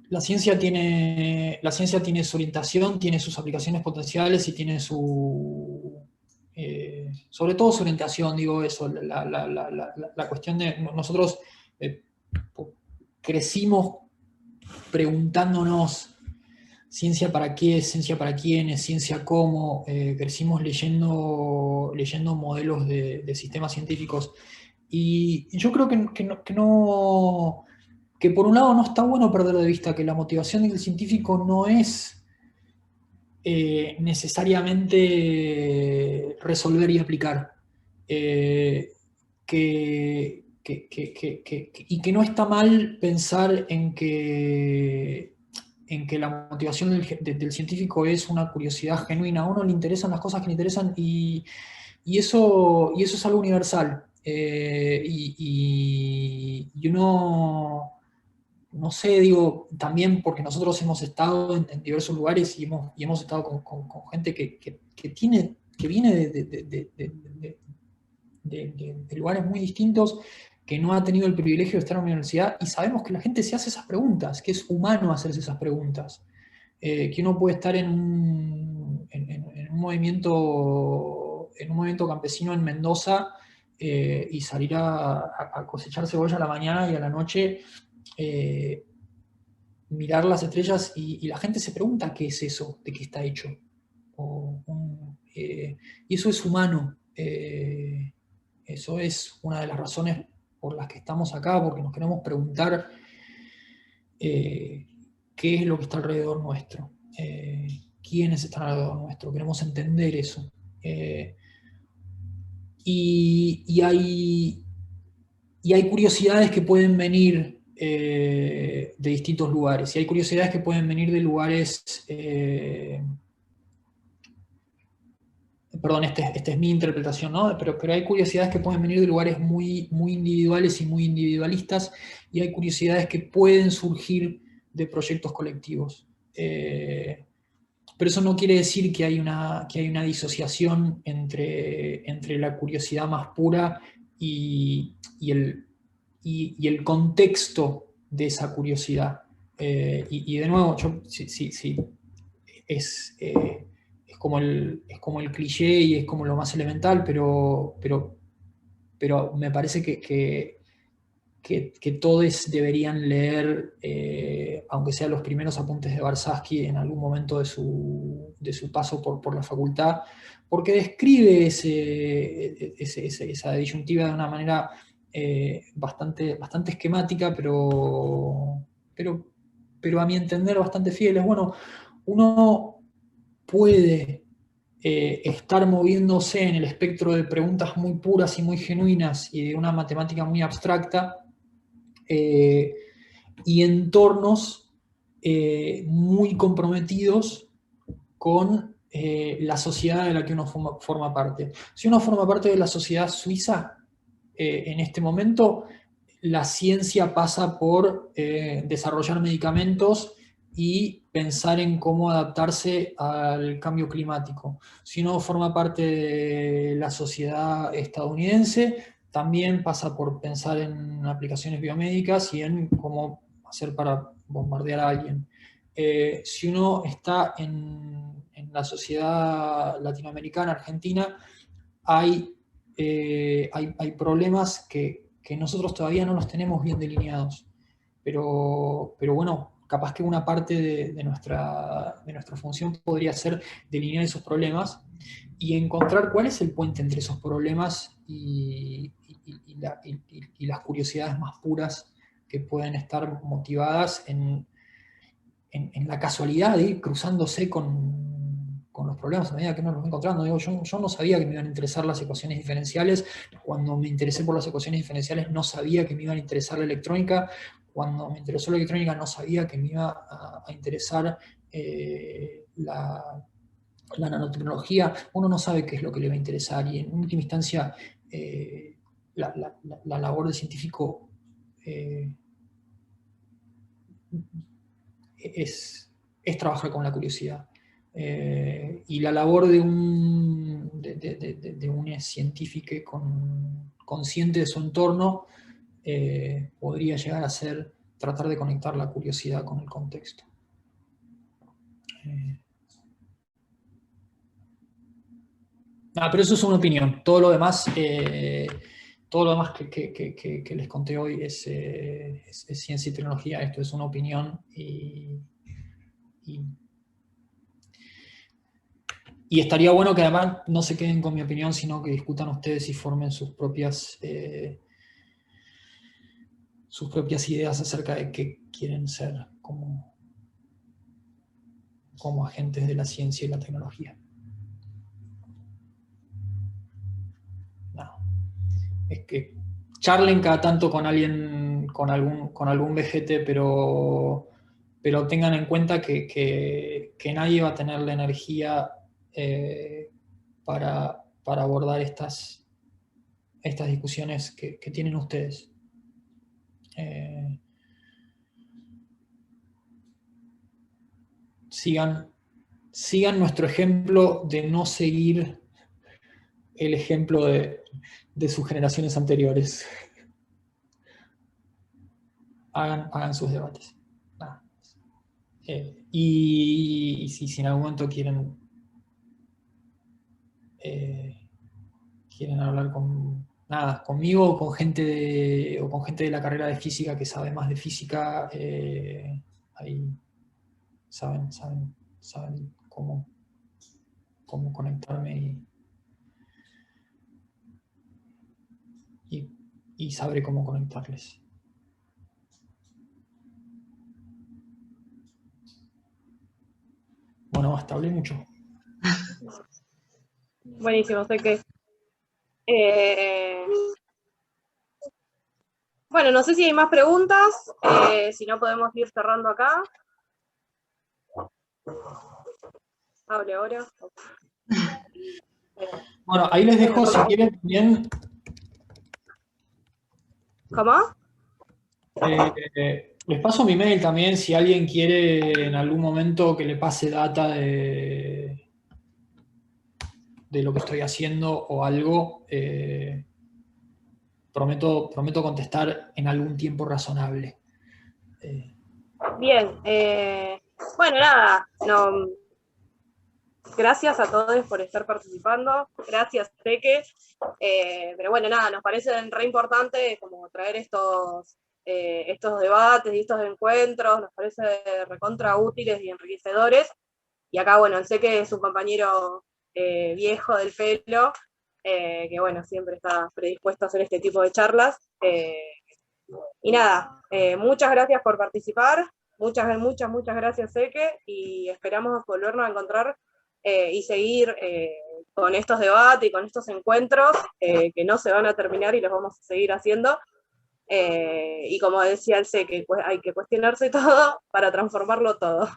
la ciencia tiene su orientación, tiene sus aplicaciones potenciales y tiene sobre todo su orientación, digo eso, la cuestión de nosotros crecimos preguntándonos ciencia para qué, ciencia para quiénes, ciencia cómo, crecimos leyendo modelos de sistemas científicos, y yo creo que por un lado no está bueno perder de vista que la motivación del científico no es necesariamente resolver y aplicar, y que no está mal pensar en que la motivación del científico es una curiosidad genuina. A uno le interesan las cosas que le interesan, y eso es algo universal. Y uno no sé, digo, también porque nosotros hemos estado en diversos lugares y hemos estado con gente que viene de lugares muy distintos, que no ha tenido el privilegio de estar en la universidad, y sabemos que la gente se hace esas preguntas, que es humano hacerse esas preguntas. Que uno puede estar en un movimiento campesino en Mendoza y salir a cosechar cebolla a la mañana y a la noche mirar las estrellas y la gente se pregunta qué es eso, de qué está hecho. Y eso es humano. Eso es una de las razones por las que estamos acá, porque nos queremos preguntar qué es lo que está alrededor nuestro, quiénes están alrededor nuestro, queremos entender eso. Y hay curiosidades que pueden venir de distintos lugares, y hay curiosidades que pueden venir de lugares... perdón, esta es mi interpretación, ¿no? Pero hay curiosidades que pueden venir de lugares muy, muy individuales y muy individualistas, y hay curiosidades que pueden surgir de proyectos colectivos. Pero eso no quiere decir que hay una disociación entre la curiosidad más pura y el contexto de esa curiosidad. Y de nuevo, sí, es como el cliché y es como lo más elemental, pero me parece que todos deberían leer, aunque sean los primeros apuntes de Barsaski en algún momento de su paso por la facultad, porque describe esa disyuntiva de una manera bastante esquemática, pero a mi entender bastante fiel. Es bueno, uno puede estar moviéndose en el espectro de preguntas muy puras y muy genuinas y de una matemática muy abstracta, y entornos muy comprometidos con la sociedad de la que uno forma parte. Si uno forma parte de la sociedad suiza, en este momento, la ciencia pasa por desarrollar medicamentos y pensar en cómo adaptarse al cambio climático. Si uno forma parte de la sociedad estadounidense, también pasa por pensar en aplicaciones biomédicas y en cómo hacer para bombardear a alguien. Si uno está en la sociedad latinoamericana, argentina, hay problemas que nosotros todavía no los tenemos bien delineados. Pero bueno, capaz que una parte de nuestra función podría ser delinear esos problemas y encontrar cuál es el puente entre esos problemas y las curiosidades más puras que pueden estar motivadas en la casualidad de ir cruzándose con los problemas a medida que uno los va encontrando. Digo, yo no sabía que me iban a interesar las ecuaciones diferenciales. Cuando me interesé por las ecuaciones diferenciales no sabía que me iban a interesar la electrónica. Cuando me interesó la electrónica no sabía que me iba a interesar la nanotecnología. Uno no sabe qué es lo que le va a interesar, y en última instancia la labor del científico es trabajar con la curiosidad. Y la labor de un científico consciente de su entorno podría llegar a ser tratar de conectar la curiosidad con el contexto. Pero eso es una opinión. Todo lo demás que les conté hoy es ciencia y tecnología. Esto es una opinión y estaría bueno que además no se queden con mi opinión, sino que discutan ustedes y formen sus propias ideas acerca de qué quieren ser como agentes de la ciencia y la tecnología. No. Es que charlen cada tanto con alguien, con algún vejete, pero tengan en cuenta que nadie va a tener la energía para abordar estas discusiones que tienen ustedes. sigan nuestro ejemplo de no seguir el ejemplo de sus generaciones anteriores. Hagan sus debates. Nada. Y si en algún momento quieren hablar conmigo o con gente de la carrera de física que sabe más de física, ahí saben cómo conectarme y sabré cómo conectarles. Bueno, basta, hablé mucho. Buenísimo, sé que... Bueno, no sé si hay más preguntas, si no podemos ir cerrando acá. Hable ahora. Bueno, ahí les dejo, si quieren también... ¿Cómo? Les paso mi mail también, si alguien quiere en algún momento que le pase data de lo que estoy haciendo o algo. Prometo contestar en algún tiempo razonable. Bien, bueno, nada, gracias a todos por estar participando, gracias Teque, pero bueno, nada, nos parece re importante como traer estos debates y estos encuentros, nos parece recontra útiles y enriquecedores, y acá, bueno, sé que es un compañero viejo del pelo, que bueno, siempre está predispuesto a hacer este tipo de charlas, y nada, muchas gracias por participar, muchas gracias Eke, y esperamos volvernos a encontrar y seguir con estos debates y con estos encuentros que no se van a terminar y los vamos a seguir haciendo. Y como decía el Eke, hay que cuestionarse todo para transformarlo todo.